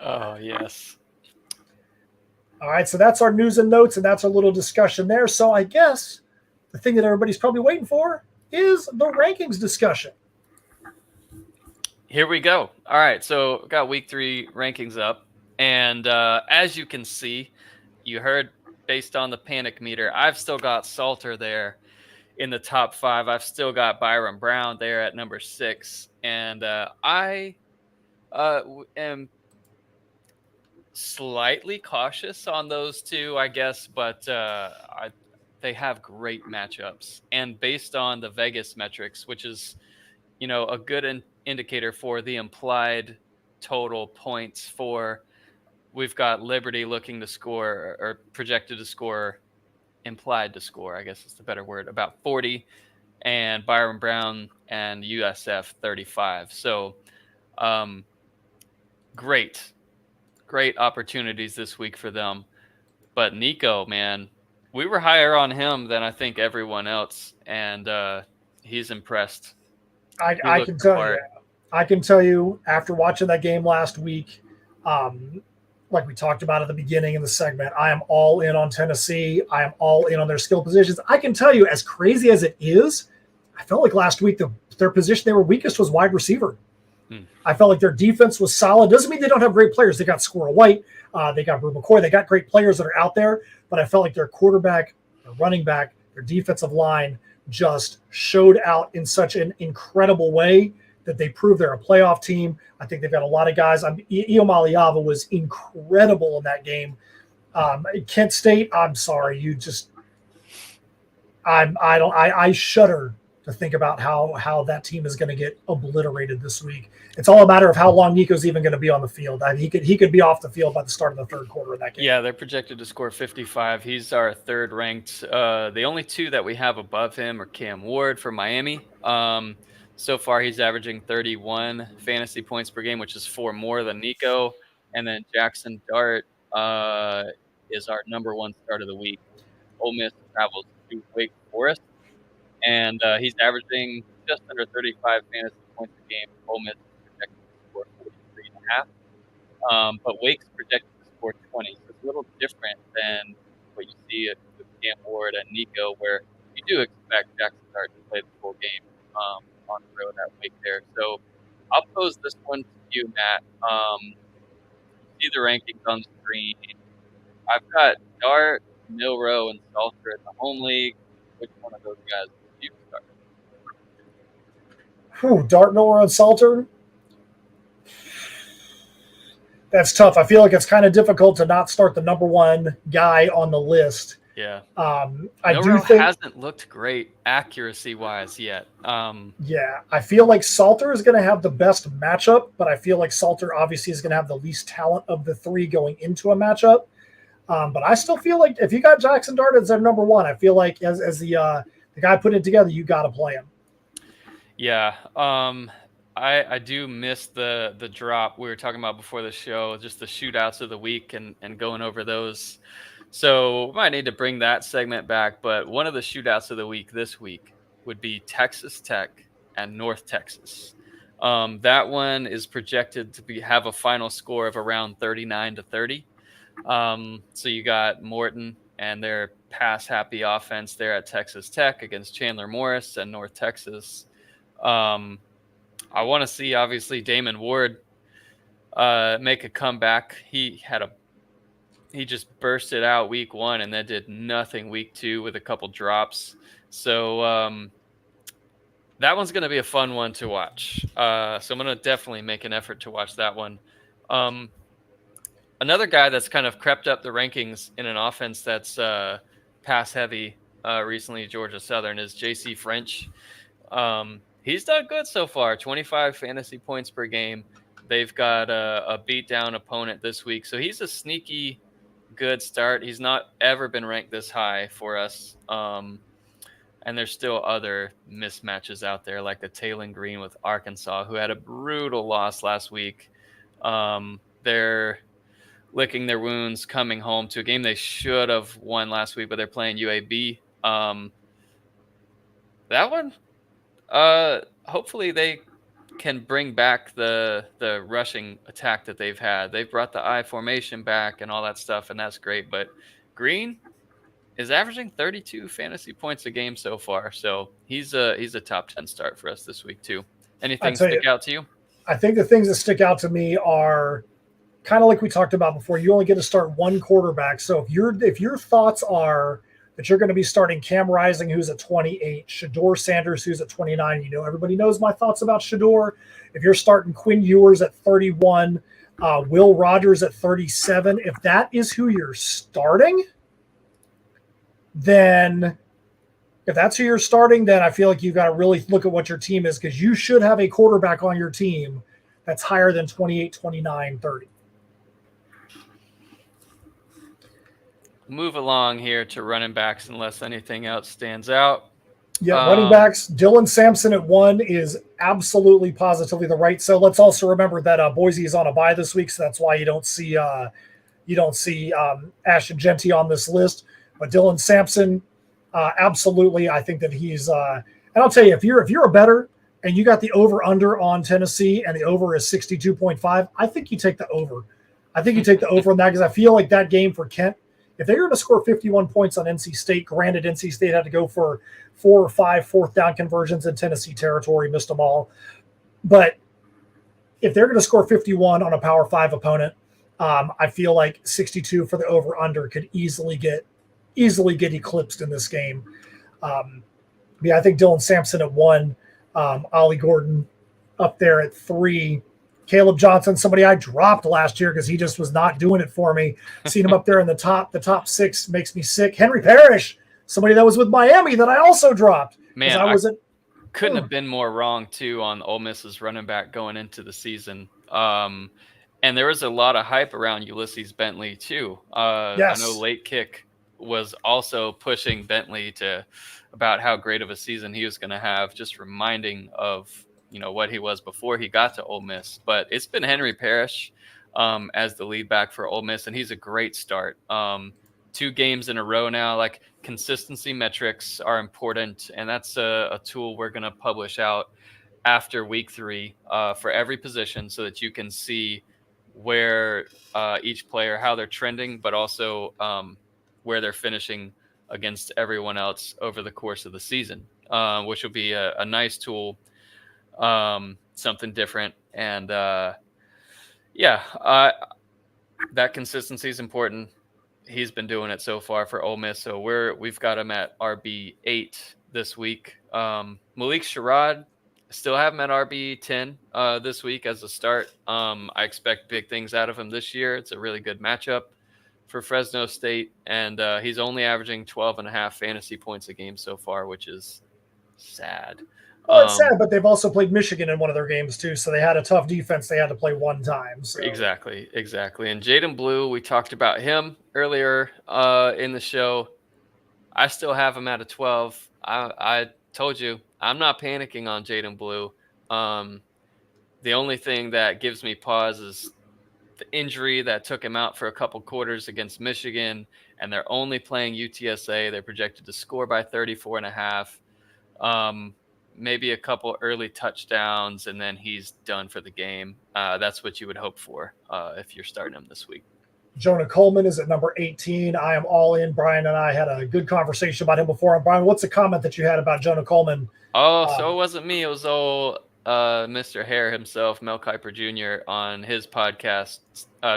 Oh, yes. All right, so that's our news and notes, and that's our little discussion there. So I guess the thing that everybody's probably waiting for is the rankings discussion. Here we go. All right, so got week 3 rankings up. And as you can see, you heard based on the panic meter, I've still got Salter there in the top 5. I've still got Byron Brown there at number 6. And I am slightly cautious on those two, I guess, but they have great matchups. And based on the Vegas metrics, which is, a good indicator for the implied total points for, we've got Liberty looking to score or projected to score, implied to score, I guess is the better word, about 40, and Byron Brown and USF 35. So great opportunities this week for them. But Nico, man, we were higher on him than I think everyone else, and he's impressed. I can tell you after watching that game last week, like we talked about at the beginning of the segment, I am all in on Tennessee. I am all in on their skill positions. I can tell you, as crazy as it is, I felt like last week their position they were weakest was wide receiver. I felt like their defense was solid. Doesn't mean they don't have great players. They got Squirrel White. They got Brew McCoy. They got great players that are out there. But I felt like their quarterback, their running back, their defensive line just showed out in such an incredible way that they proved they're a playoff team. I think they've got a lot of guys. Io Maliava was incredible in that game. Kent State, I'm sorry. I shudder to think about how that team is going to get obliterated this week. It's all a matter of how long Nico's even going to be on the field. I mean, he could be off the field by the start of the third quarter of that game. Yeah, they're projected to score 55. He's our third ranked. The only two that we have above him are Cam Ward from Miami. So far, he's averaging 31 fantasy points per game, which is 4 more than Nico. And then Jackson Dart is our number 1 start of the week. Ole Miss travels to Wake Forest, and he's averaging just under 35 fantasy points a game. Ole Miss is projected to score 43.5. But Wake's projected to score 20. So it's a little different than what you see with Cam Ward and Nico, where you do expect Jackson Dart to play the full game on the road at Wake there. So I'll pose this one to you, Matt. See the rankings on the screen. I've got Dart, Milroe, and Salter in the home league. Which one of those guys would you start? Dart, Milroe, and Salter. That's tough. I feel like it's kind of difficult to not start the number 1 guy on the list. Yeah. Milroe hasn't looked great accuracy-wise yet. Yeah, I feel like Salter is going to have the best matchup, but I feel like Salter obviously is going to have the least talent of the 3 going into a matchup. But I still feel like if you got Jackson Dart as their number 1, I feel like as the guy put it together, you got to play him. Yeah. I do miss the drop we were talking about before the show, just the shootouts of the week and going over those. So we might need to bring that segment back. But one of the shootouts of the week this week would be Texas Tech and North Texas. That one is projected to have a final score of around 39-30. So you got Morton and their pass-happy offense there at Texas Tech against Chandler Morris and North Texas. I want to see, obviously, Damon Ward make a comeback. He just bursted out week 1 and then did nothing week 2 with a couple drops. So that one's going to be a fun one to watch. So I'm going to definitely make an effort to watch that one. Another guy that's kind of crept up the rankings in an offense that's pass heavy recently, Georgia Southern, is JC French. He's done good so far, 25 fantasy points per game. They've got a beat down opponent this week. So he's a sneaky good start. He's not ever been ranked this high for us. And there's still other mismatches out there, like the Taylon Green with Arkansas, who had a brutal loss last week. They're licking their wounds coming home to a game they should have won last week, but they're playing UAB. That one, hopefully they can bring back the rushing attack that they've had. They've brought the I formation back and all that stuff, and that's great. But Green is averaging 32 fantasy points a game so far, so he's a top 10 start for us this week too. Anything stick out to you? I think the things that stick out to me are kind of like we talked about before. You only get to start one quarterback, so if your thoughts are that you're going to be starting Cam Rising, who's at 28, Shador Sanders, who's at 29. You know, everybody knows my thoughts about Shador. If you're starting Quinn Ewers at 31, Will Rogers at 37, if that is who you're starting, then if that's who you're starting, then I feel like you've got to really look at what your team is, because you should have a quarterback on your team that's higher than 28, 29, 30. Move along here to running backs unless anything else stands out. Yeah, running backs. Dylan Sampson at 1 is absolutely positively the right. So let's also remember that Boise is on a bye this week, so that's why you don't see Ashton Genty on this list. But Dylan Sampson, absolutely, I think that he's. And I'll tell you, if you're a bettor and you got the over under on Tennessee and the over is 62.5, I think you take the over. I think you take the over on that, because I feel like that game for Kent, if they were going to score 51 points on NC State, granted NC State had to go for 4 or 5 fourth down conversions in Tennessee territory, missed them all. But if they're going to score 51 on a Power 5 opponent, I feel like 62 for the over-under could easily get eclipsed in this game. Yeah, I think Dylan Sampson at 1, Ollie Gordon up there at 3, Caleb Johnson, somebody I dropped last year because he just was not doing it for me. Seen him up there in the top 6 makes me sick. Henry Parrish, somebody that was with Miami that I also dropped. Man, I couldn't have been more wrong too on Ole Miss's running back going into the season. And there was a lot of hype around Ulysses Bentley too. Yes. I know Late Kick was also pushing Bentley to about how great of a season he was going to have, just reminding of what he was before he got to Ole Miss. But it's been Henry Parrish as the lead back for Ole Miss, and he's a great start. 2 games in a row now. Like, consistency metrics are important, and that's a tool we're going to publish out after week 3 for every position, so that you can see where each player, how they're trending, but also where they're finishing against everyone else over the course of the season, which will be a nice tool. Something different. And that consistency is important. He's been doing it so far for Ole Miss. So we've got him at RB8 this week. Malik Sherrod, still have him at RB10 this week as a start. I expect big things out of him this year. It's a really good matchup for Fresno State. And he's only averaging 12.5 fantasy points a game so far, which is sad. Well, it's sad, but they've also played Michigan in one of their games too, so they had a tough defense they had to play one time. So. Exactly. And Jaden Blue, we talked about him earlier in the show. I still have him at a 12. I told you, I'm not panicking on Jaden Blue. The only thing that gives me pause is the injury that took him out for a couple quarters against Michigan, and they're only playing UTSA. They're projected to score by 34.5. Maybe a couple early touchdowns, and then he's done for the game. That's what you would hope for if you're starting him this week. Jonah Coleman is at number 18. I am all in. Brian and I had a good conversation about him before. And Brian, what's the comment that you had about Jonah Coleman? Oh, so it wasn't me. It was old Mr. Hare himself, Mel Kiper Jr. on his podcast.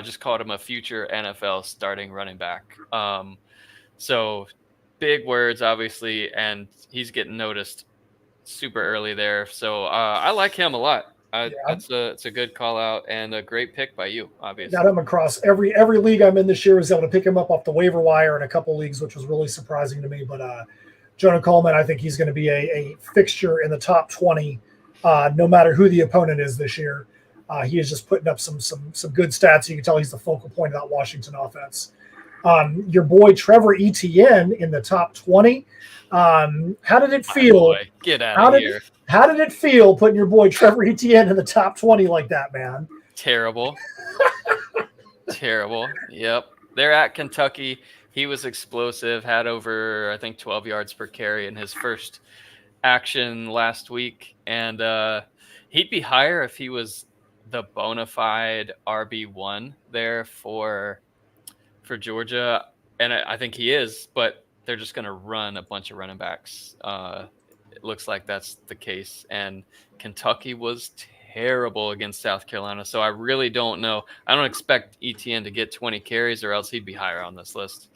Just called him a future NFL starting running back. So big words, obviously, and he's getting noticed super early there. So I like him a lot. It's a good call out and a great pick by you, obviously. Got him across every league I'm in this year. Was able to pick him up off the waiver wire in a couple leagues, which was really surprising to me. But Jonah Coleman, I think he's going to be a fixture in the top 20, no matter who the opponent is this year. He is just putting up some good stats. You can tell he's the focal point of that Washington offense. Your boy Trevor Etienne in the top 20. How did it feel? Get out of here. How did it feel putting your boy Trevor Etienne in the top 20 like that, man? Terrible. Terrible. Yep. They're at Kentucky. He was explosive, had over, I think, 12 yards per carry in his first action last week. And he'd be higher if he was the bona fide RB1 there for Georgia. And I think he is, but they're just going to run a bunch of running backs. It looks like that's the case. And Kentucky was terrible against South Carolina. So I really don't know. I don't expect Etienne to get 20 carries or else he'd be higher on this list.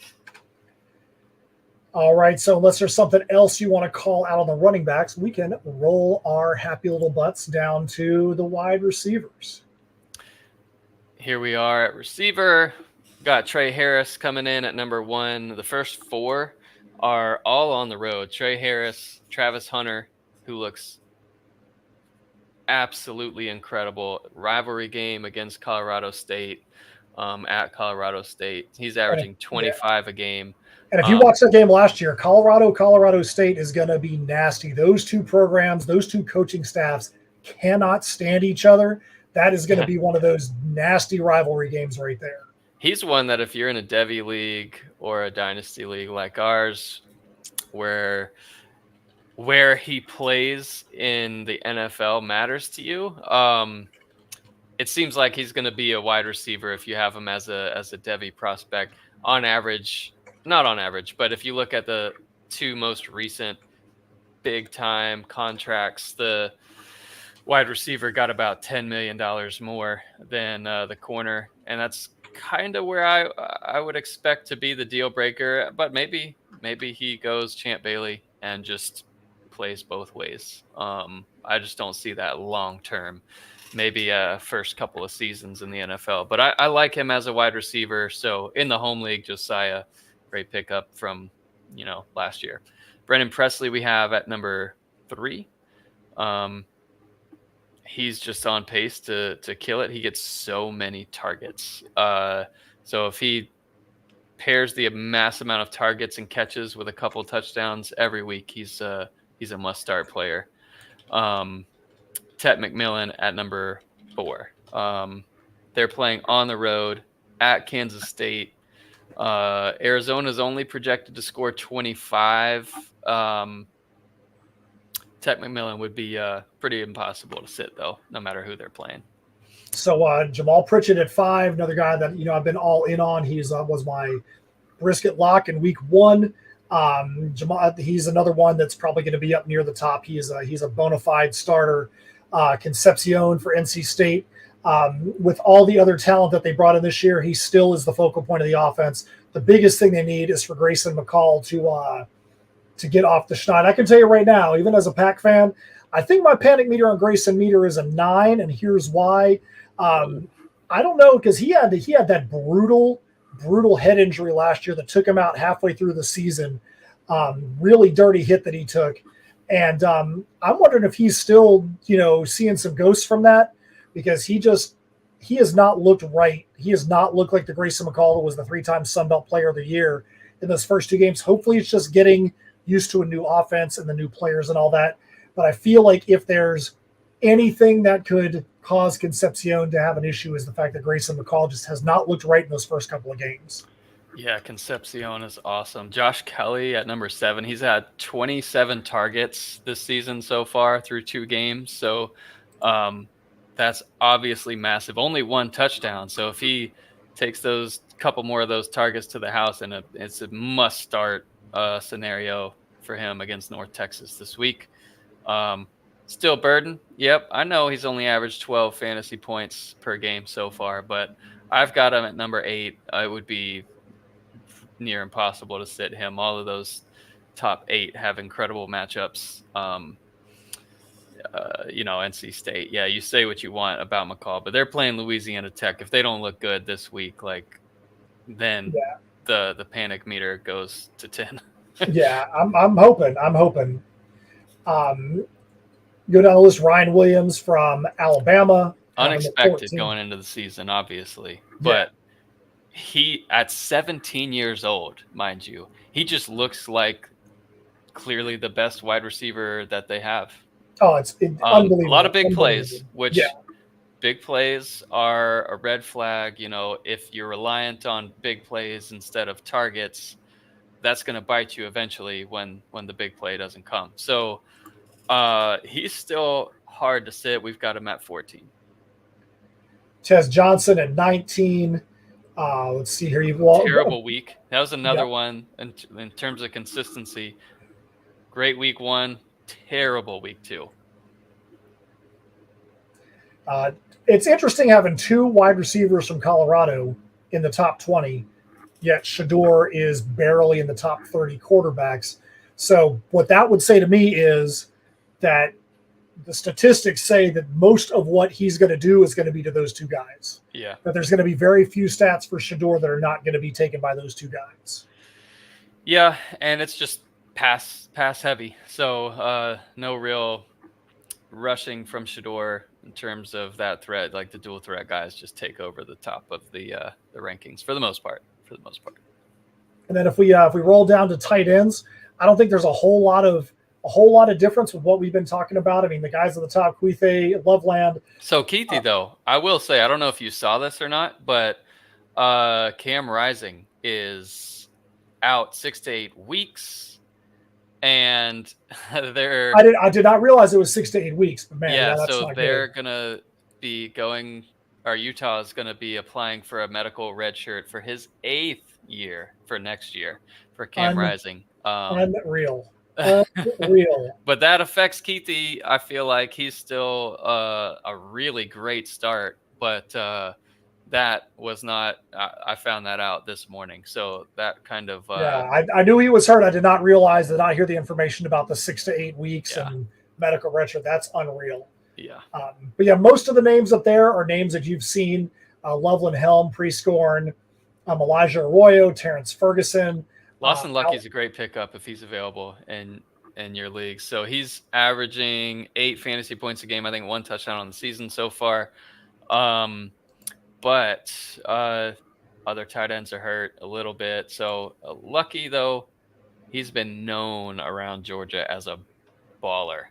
All right. So unless there's something else you want to call out on the running backs, we can roll our happy little butts down to the wide receivers. Here we are at receiver. Got Trey Harris coming in at number 1. The first 4 are all on the road. Trey Harris, Travis Hunter, who looks absolutely incredible. Rivalry game against Colorado State, at Colorado State. He's averaging 25 a game. And if you watch that game last year, Colorado State is going to be nasty. Those two programs, those two coaching staffs cannot stand each other. That is going to be one of those nasty rivalry games right there. He's one that if you're in a Devy league or a dynasty league like ours, where he plays in the NFL matters to you, it seems like he's going to be a wide receiver if you have him as a Devy prospect. On average, not on average, but if you look at the 2 most recent big time contracts, the wide receiver got about $10 million more than the corner, and that's kind of where I would expect to be the deal breaker. But maybe he goes Champ Bailey and just plays both ways. I just don't see that long term. Maybe first couple of seasons in the NFL, but I like him as a wide receiver. So in the home league, Josiah, great pickup from last year. Brennan Presley we have at number 3. He's just on pace to kill it. He gets so many targets. So if he pairs the mass amount of targets and catches with a couple of touchdowns every week, he's a must-start player. Tet McMillan at number 4. They're playing on the road at Kansas State. Arizona's only projected to score 25. Tet McMillan would be pretty impossible to sit, though, no matter who they're playing. So Jamal Pritchett at 5, another guy that I've been all in on. He's was my brisket lock in week 1. Jamal, he's another one that's probably going to be up near the top. He's a bona fide starter. Concepcion for NC State. With all the other talent that they brought in this year, he still is the focal point of the offense. The biggest thing they need is for Grayson McCall to get off the schneid. I can tell you right now, even as a Pack fan, I think my panic meter on Grayson meter is a 9, and here's why. I don't know, because he had that brutal head injury last year that took him out halfway through the season. Really dirty hit that he took. And I'm wondering if he's still, seeing some ghosts from that, because he has not looked right. He has not looked like the Grayson McCall that was the 3-time Sun Belt Player of the Year in those first 2 games. Hopefully it's just getting used to a new offense and the new players and all that. But I feel like if there's anything that could cause Concepcion to have an issue is the fact that Grayson McCall just has not looked right in those first couple of games. Yeah, Concepcion is awesome. Josh Kelly at number 7. He's had 27 targets this season so far through 2 games. So that's obviously massive. Only 1 touchdown. So if he takes those couple more of those targets to the house, and it's a must-start scenario for him against North Texas this week. Still Burden. Yep, I know he's only averaged 12 fantasy points per game so far, but I've got him at number 8. It would be near impossible to sit him. All of those top 8 have incredible matchups. NC State. Yeah, you say what you want about McCall, but they're playing Louisiana Tech. If they don't look good this week, then the panic meter goes to 10. Yeah, I'm hoping. Go down the list. Ryan Williams from Alabama. Unexpected going into the season, obviously, but he at 17 years old, mind you, he just looks like clearly the best wide receiver that they have. Oh, it's unbelievable. A lot of big plays, which big plays are a red flag. If you're reliant on big plays instead of targets, that's going to bite you eventually when the big play doesn't come. So he's still hard to sit. We've got him at 14. Tez Johnson at 19. Let's see here. Terrible week. That was another one in terms of consistency. Great week 1. Terrible week 2. It's interesting having 2 wide receivers from Colorado in the top 20, yet Shedeur is barely in the top 30 quarterbacks. So what that would say to me is that the statistics say that most of what he's going to do is going to be to those 2 guys. Yeah. That there's going to be very few stats for Shedeur that are not going to be taken by those 2 guys. Yeah, and it's just pass heavy. So no real rushing from Shedeur in terms of that threat. Like the dual threat guys just take over the top of the rankings for the most part. And then if we roll down to tight ends, I don't think there's a whole lot of difference with what we've been talking about. I mean, the guys at the top, Kuithe, Loveland. So Keithy, though, I will say, I don't know if you saw this or not, but Cam Rising is out 6 to 8 weeks. And I did not realize it was 6 to 8 weeks, but man, that's so not they're good. gonna be going. Or Utah is gonna be applying for a medical red shirt for his 8th year for next year for Cam Rising. Unreal. But that affects Keithy. I feel like he's still a really great start, but that was not. I found that out this morning, so that kind of. I knew he was hurt. I did not realize, did not hear the information about the 6 to 8 weeks and medical redshirt. That's unreal. Yeah. But most of the names up there are names that you've seen: Loveland Helm, Prescorn, Elijah Arroyo, Terrence Ferguson. Lawson Lucky's a great pickup if he's available in your league. So he's averaging 8 fantasy points a game. I think 1 touchdown on the season so far. But other tight ends are hurt a little bit. So Lucky, though, he's been known around Georgia as a baller,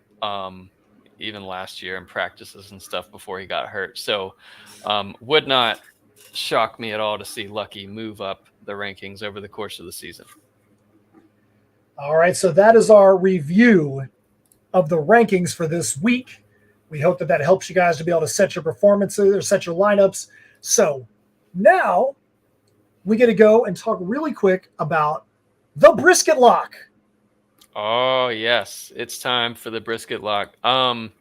even last year in practices and stuff before he got hurt. So would not shock me at all to see Lucky move up the rankings over the course of the season. All right, so that is our review of the rankings for this week. We hope that helps you guys to be able to set your performances or set your lineups. So now we get to go and talk really quick about the brisket lock. Oh, yes. It's time for the brisket lock. Matt,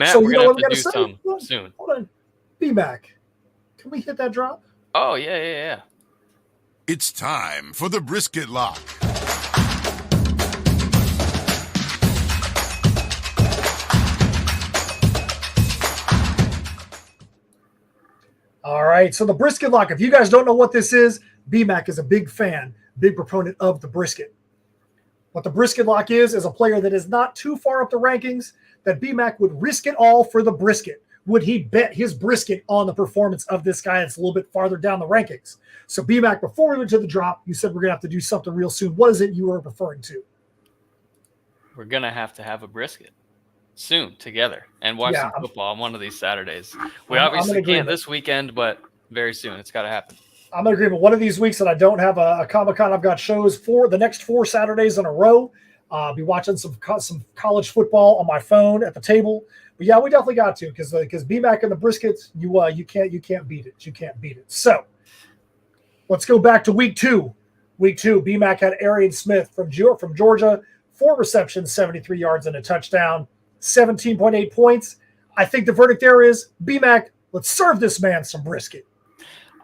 so we're going to have to do some soon. Hold on. B-Mac, can we hit that drop? Oh, yeah. It's time for the brisket lock. All right, so the brisket lock. If you guys don't know what this is, B-Mac is a big fan, big proponent of the brisket. What the brisket lock is a player that is not too far up the rankings, that B-Mac would risk it all for the brisket. Would he bet his brisket on the performance of this guy that's a little bit farther down the rankings? So B-Mac, before we went to the drop, you said we're going to have to do something real soon. What is it you were referring to? We're going to have a brisket soon together and watch some football on one of these Saturdays. We obviously can't this weekend, but very soon. It's got to happen. I'm in agreement. One of these weeks that I don't have a Comic-Con, I've got shows for the next 4 Saturdays in a row. I'll be watching some college football on my phone at the table. But yeah, we definitely got to because BMAC and the briskets, you can't beat it. You can't beat it. So let's go back to week two. Week two, BMAC had Arian Smith from Georgia, 4 receptions, 73 yards, and a touchdown, 17.8 points. I think the verdict there is BMAC, let's serve this man some brisket.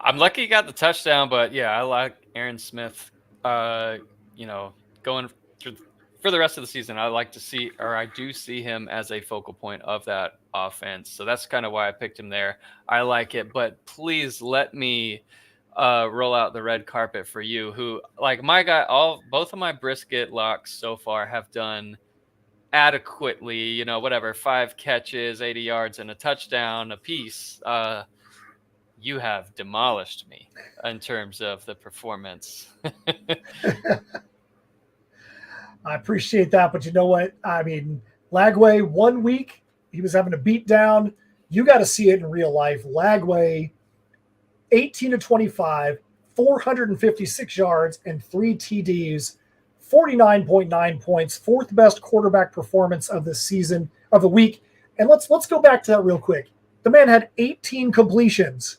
I'm lucky he got the touchdown, but yeah, I like Aaron Smith. Going through for the rest of the season, I do see him as a focal point of that offense. So that's kind of why I picked him there. I like it, but please let me roll out the red carpet for you, who, like, my guy, both of my brisket locks so far have done adequately, 5 catches, 80 yards, and a touchdown apiece. You have demolished me in terms of the performance. I appreciate that, but you know what? I mean, Lagway, 1 week, he was having a beat down. You got to see it in real life. Lagway, 18 to 25, 456 yards, and 3 TDs, 49.9 points, 4th best quarterback performance of the season, of the week. And let's go back to that real quick. The man had 18 completions,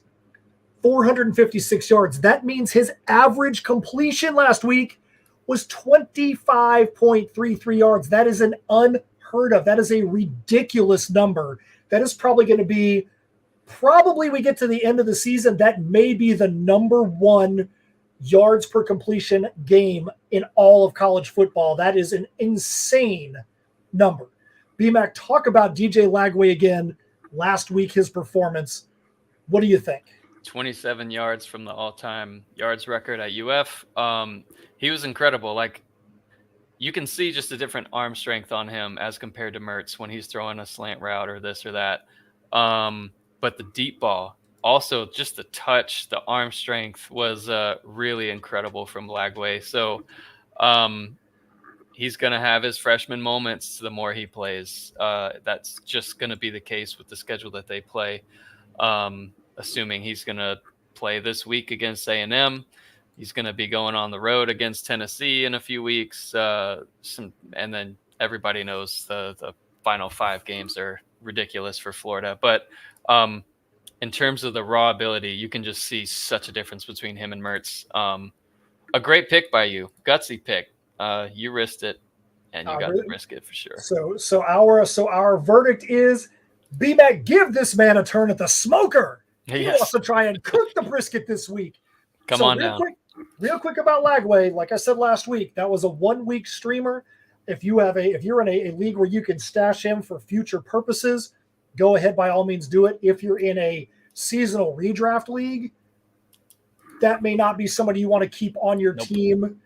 456 yards. That means his average completion last week was 25.33 yards. That is an unheard of. That is a ridiculous number. That is probably going to be, we get to the end of the season, that may be the number 1 yards per completion game in all of college football. That is an insane number. BMAC, talk about DJ Lagway again. Last week, his performance. What do you think? 27 yards from the all-time yards record at UF. He was incredible. Like, you can see just a different arm strength on him as compared to Mertz when he's throwing a slant route or this or that. But the deep ball, also just the touch, the arm strength was really incredible from Lagway. So he's going to have his freshman moments the more he plays. That's just going to be the case with the schedule that they play. Assuming he's going to play this week against A&M. He's going to be going on the road against Tennessee in a few weeks. And then everybody knows the final 5 games are ridiculous for Florida. But in terms of the raw ability, you can just see such a difference between him and Mertz. A great pick by you. Gutsy pick. You risked it, and you got to risk it for sure. So our verdict is, BMAC, give this man a turn at the smoker. He wants to try and cook the brisket this week. Come on down. Real quick about Lagway, like I said last week, that was a 1-week streamer. If you're in a league where you can stash him for future purposes, go ahead, by all means do it. If you're in a seasonal redraft league, that may not be somebody you want to keep on your team.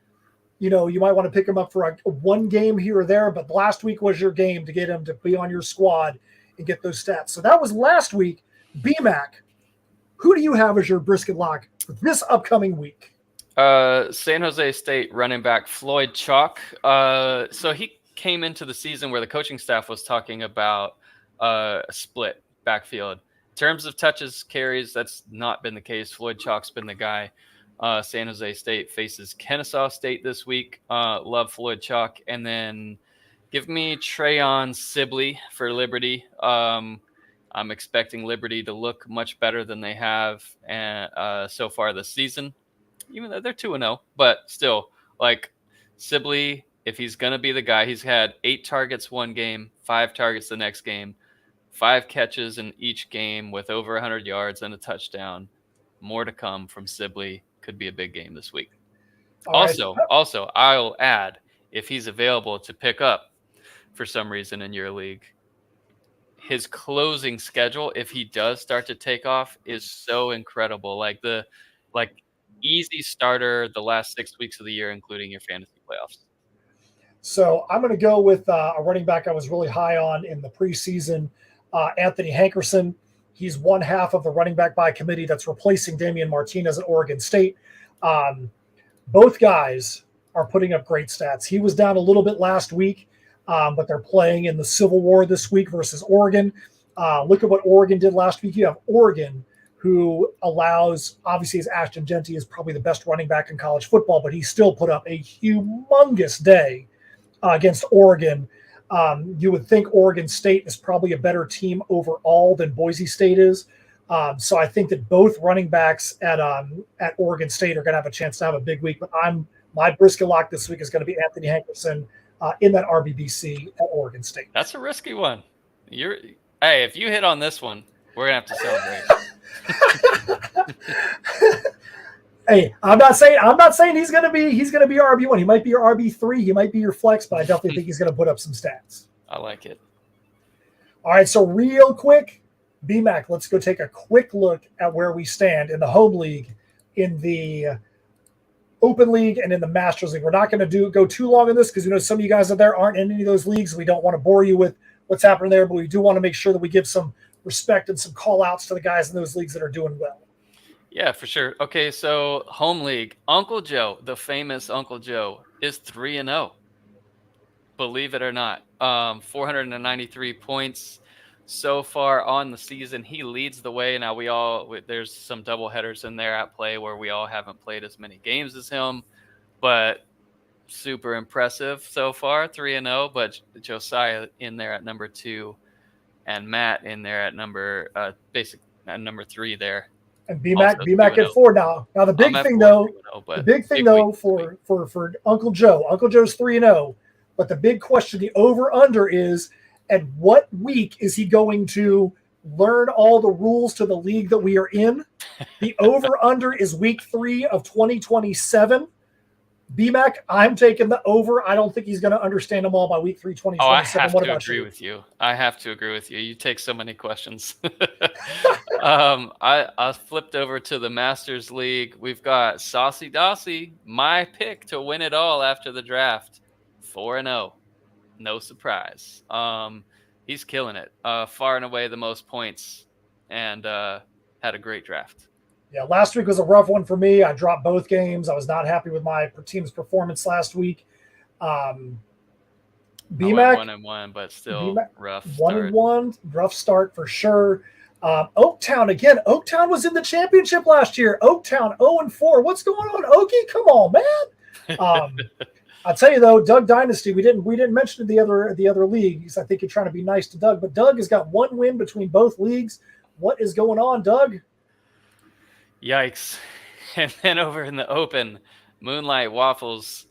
You might want to pick him up for a 1 game here or there, but last week was your game to get him to be on your squad and get those stats. So that was last week. BMAC, who do you have as your brisket lock for this upcoming week? San Jose State running back Floyd Chalk. So he came into the season where the coaching staff was talking about a split backfield. In terms of touches, carries, that's not been the case. Floyd Chalk's been the guy. San Jose State faces Kennesaw State this week. Love Floyd Chalk. And then give me Trayon Sibley for Liberty. I'm expecting Liberty to look much better than they have so far this season, even though they're 2-0. But still, like, Sibley, if he's going to be the guy, he's had 8 targets one game, 5 targets the next game, 5 catches in each game with over 100 yards and a touchdown. More to come from Sibley. Could be a big game this week. Also, I'll add, if he's available to pick up for some reason in your league, his closing schedule, if he does start to take off, is so incredible. Like easy starter the last 6 weeks of the year, including your fantasy playoffs. So I'm going to go with a running back I was really high on in the preseason, Anthony Hankerson. He's one half of the running back by committee that's replacing Damian Martinez at Oregon State. Both guys are putting up great stats. He was down a little bit last week, but they're playing in the Civil War this week versus Oregon. Look at what Oregon did last week. You have Oregon, who allows, obviously, as Ashton Genty is probably the best running back in college football, but he still put up a humongous day against Oregon. You would think Oregon State is probably a better team overall than Boise State is. So I think that both running backs at Oregon State are going to have a chance to have a big week. But my brisket lock this week is going to be Anthony Hankerson in that RBBC at Oregon State. That's a risky one. Hey, if you hit on this one, we're gonna have to celebrate. Hey, I'm not saying he's gonna be RB1. He might be your RB3. He might be your flex, but I definitely think he's gonna put up some stats. I like it. All right, so real quick, BMAC, let's go take a quick look at where we stand in the home league, in the Open League, and in the Masters League. We're not going to go too long in this because some of you guys out there aren't in any of those leagues. We don't want to bore you with what's happening there, but we do want to make sure that we give some respect and some call outs to the guys in those leagues that are doing well. Yeah, for sure. Okay, so home league, Uncle Joe, the famous Uncle Joe, is 3-0. Believe it or not, 493 points so far on the season. He leads the way. Now there's some double headers in there at play where we all haven't played as many games as him, but super impressive so far, 3-0. But Josiah in there at number 2, and Matt in there at number 3 there. And BMAC at 4 now. Now the big thing though, for Uncle Joe, Uncle Joe's 3-0. But the big question, the over/under is, at what week is he going to learn all the rules to the league that we are in? The over/under is week 3 of 2027. BMAC, I'm taking the over. I don't think he's going to understand them all by week 3, 2027. Oh, I have to agree with you. I have to agree with you. You take so many questions. I flipped over to the Masters League. We've got Saucy Dossie, my pick to win it all after the draft. 4-0. No surprise. He's killing it. Far and away the most points, and had a great draft. Yeah, last week was a rough one for me. I dropped both games. I was not happy with my team's performance last week. BMAC 1-1, but still rough. 1-1, rough start for sure. Oaktown again. Oaktown was in the championship last year. Oaktown 0-4. What's going on, Okie? Come on, man. I'll tell you though, Doug Dynasty. We didn't mention the other leagues. I think you're trying to be nice to Doug, but Doug has got 1 win between both leagues. What is going on, Doug? Yikes. And then over in the Open, Moonlight Waffles,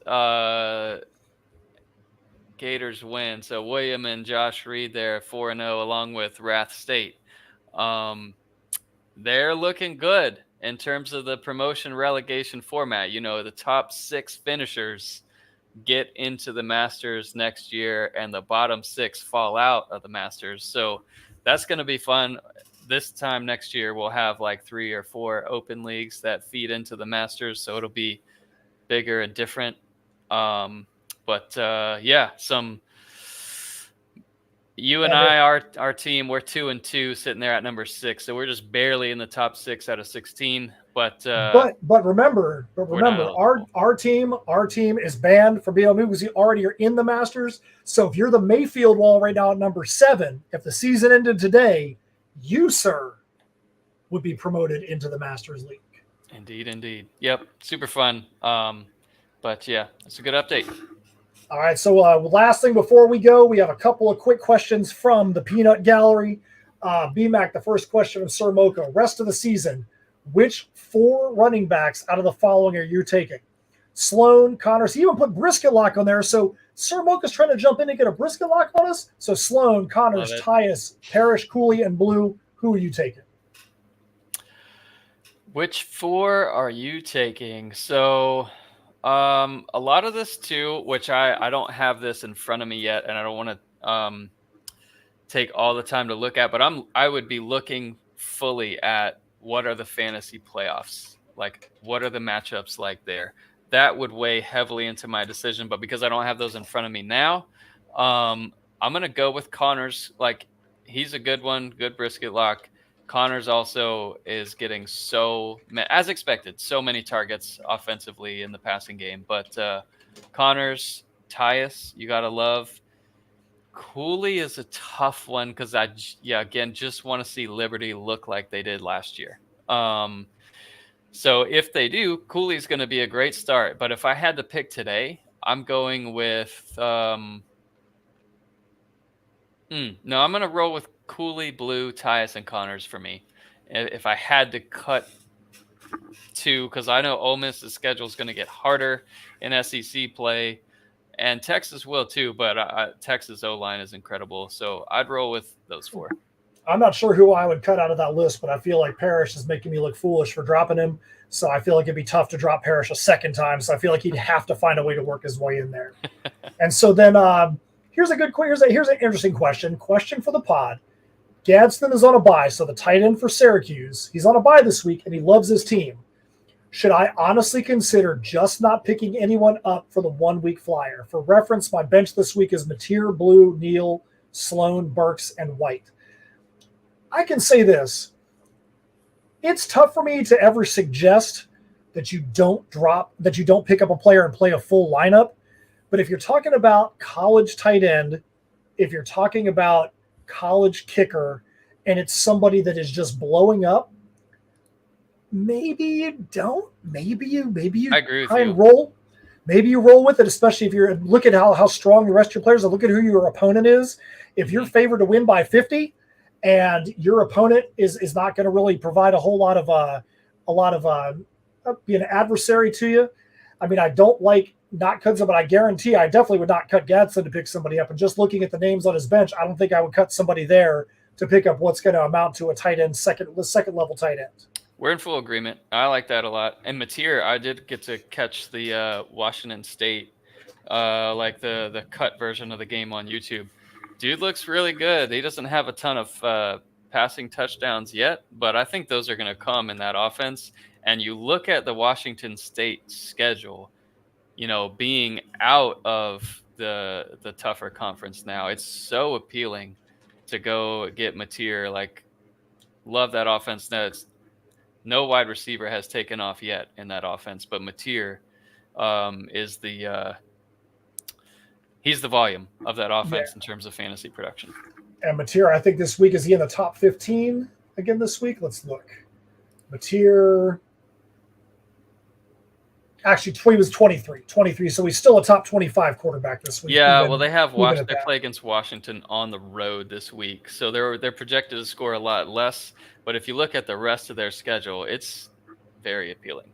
Gators win. So William and Josh Reed there 4-0 along with Wrath State. They're looking good in terms of the promotion relegation format. The top 6 finishers get into the Masters next year, and the bottom 6 fall out of the Masters. So that's going to be fun. This time next year, we'll have like 3 or 4 open leagues that feed into the Masters. So it'll be bigger and different. You and I, our team, we're 2-2 sitting there at number 6. So we're just barely in the top 6 out of 16. But remember, our team is banned from being able to move because you already are in the Masters. So if you're the Mayfield wall right now at number 7, if the season ended today, you, sir, would be promoted into the Masters League. Indeed. Yep, super fun. But yeah, it's a good update. All right, so last thing before we go, we have a couple of quick questions from the Peanut Gallery. BMAC, the first question of Sir Mocha. Rest of the season, which 4 running backs out of the following are you taking? Sloan, Connors. He even put brisket lock on there. So Sir Mocha's trying to jump in and get a brisket lock on us. So Sloan, Connors, Tyus, Parrish, Cooley, and Blue. Who are you taking? Which 4 are you taking? So a lot of this too, which I don't have this in front of me yet, and I don't want to take all the time to look at, but I would be looking fully at what are the fantasy playoffs, like what are the matchups like there. That would weigh heavily into my decision, but because I don't have those in front of me now, I'm gonna go with Connors. Like, he's a good one, good brisket lock. Connors also is getting as expected, so many targets offensively in the passing game. But Connors, Tyus, you gotta love. Cooley is a tough one because again, just want to see Liberty look like they did last year. So if they do, Cooley's going to be a great start. But if I had to pick today, I'm going with No, I'm going to roll with Cooley, Blue, Tyus, and Connors for me. If I had to cut two, because I know Ole Miss's schedule is going to get harder in SEC play, and Texas will too, but Texas O-line is incredible. So I'd roll with those four. I'm not sure who I would cut out of that list, but I feel like Parrish is making me look foolish for dropping him. So I feel like it'd be tough to drop Parrish a second time. So I feel like he'd have to find a way to work his way in there. And so then here's an interesting question. Question for the pod. Gadsden is on a bye, so the tight end for Syracuse. He's on a bye this week, and he loves his team. Should I honestly consider just not picking anyone up for the 1 week flyer? For reference, my bench this week is Mateer, Blue, Neal, Sloan, Burks, and White. I can say this. It's tough for me to ever suggest that you don't pick up a player and play a full lineup. But if you're talking about college tight end, if you're talking about college kicker, and it's somebody that is just blowing up, maybe you don't. Maybe you I agree with try you. and roll. Maybe you roll with it, especially if you're look at how strong the rest of your players are. Look at who your opponent is. If you're favored to win by 50, and your opponent is not going to really provide a lot of be an adversary to you. I mean, I don't like not cutting somebody. I guarantee I definitely would not cut Gadsden to pick somebody up. And just looking at the names on his bench, I don't think I would cut somebody there to pick up what's going to amount to a tight end, second level tight end. We're in full agreement. I like that a lot. And Mateer, I did get to catch the Washington State, like the cut version of the game on YouTube. Dude looks really good. He doesn't have a ton of passing touchdowns yet, but I think those are going to come in that offense. And you look at the Washington State schedule, being out of the tougher conference now, it's so appealing to go get Mateer. Like, love that offense. No wide receiver has taken off yet in that offense, but Mateer is he's the volume of that offense in terms of fantasy production. And Mateer, I think this week, is he in the top 15 again this week? Let's look. Mateer, actually, he was 23, so he's still a top 25 quarterback this week. Yeah, well, they play against Washington on the road this week, so they're projected to score a lot less. But if you look at the rest of their schedule, it's very appealing.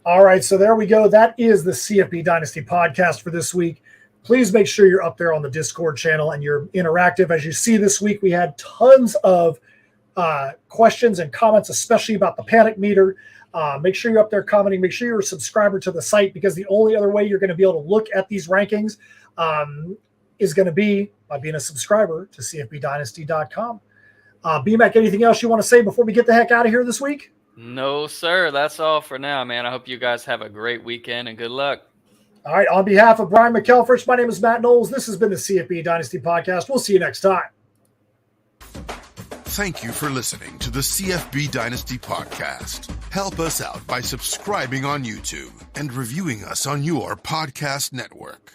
All right, so there we go. That is the CFB Dynasty podcast for this week. Please make sure you're up there on the Discord channel and you're interactive. As you see this week, we had tons of questions and comments, especially about the panic meter. Make sure you're up there commenting. Make sure you're a subscriber to the site, because the only other way you're going to be able to look at these rankings is going to be by being a subscriber to CFBDynasty.com. BMAC, anything else you want to say before we get the heck out of here this week? No, sir. That's all for now, man. I hope you guys have a great weekend and good luck. All right. On behalf of Brian McElfresh, my name is Matt Knowles. This has been the CFB Dynasty podcast. We'll see you next time. Thank you for listening to the CFB Dynasty podcast. Help us out by subscribing on YouTube and reviewing us on your podcast network.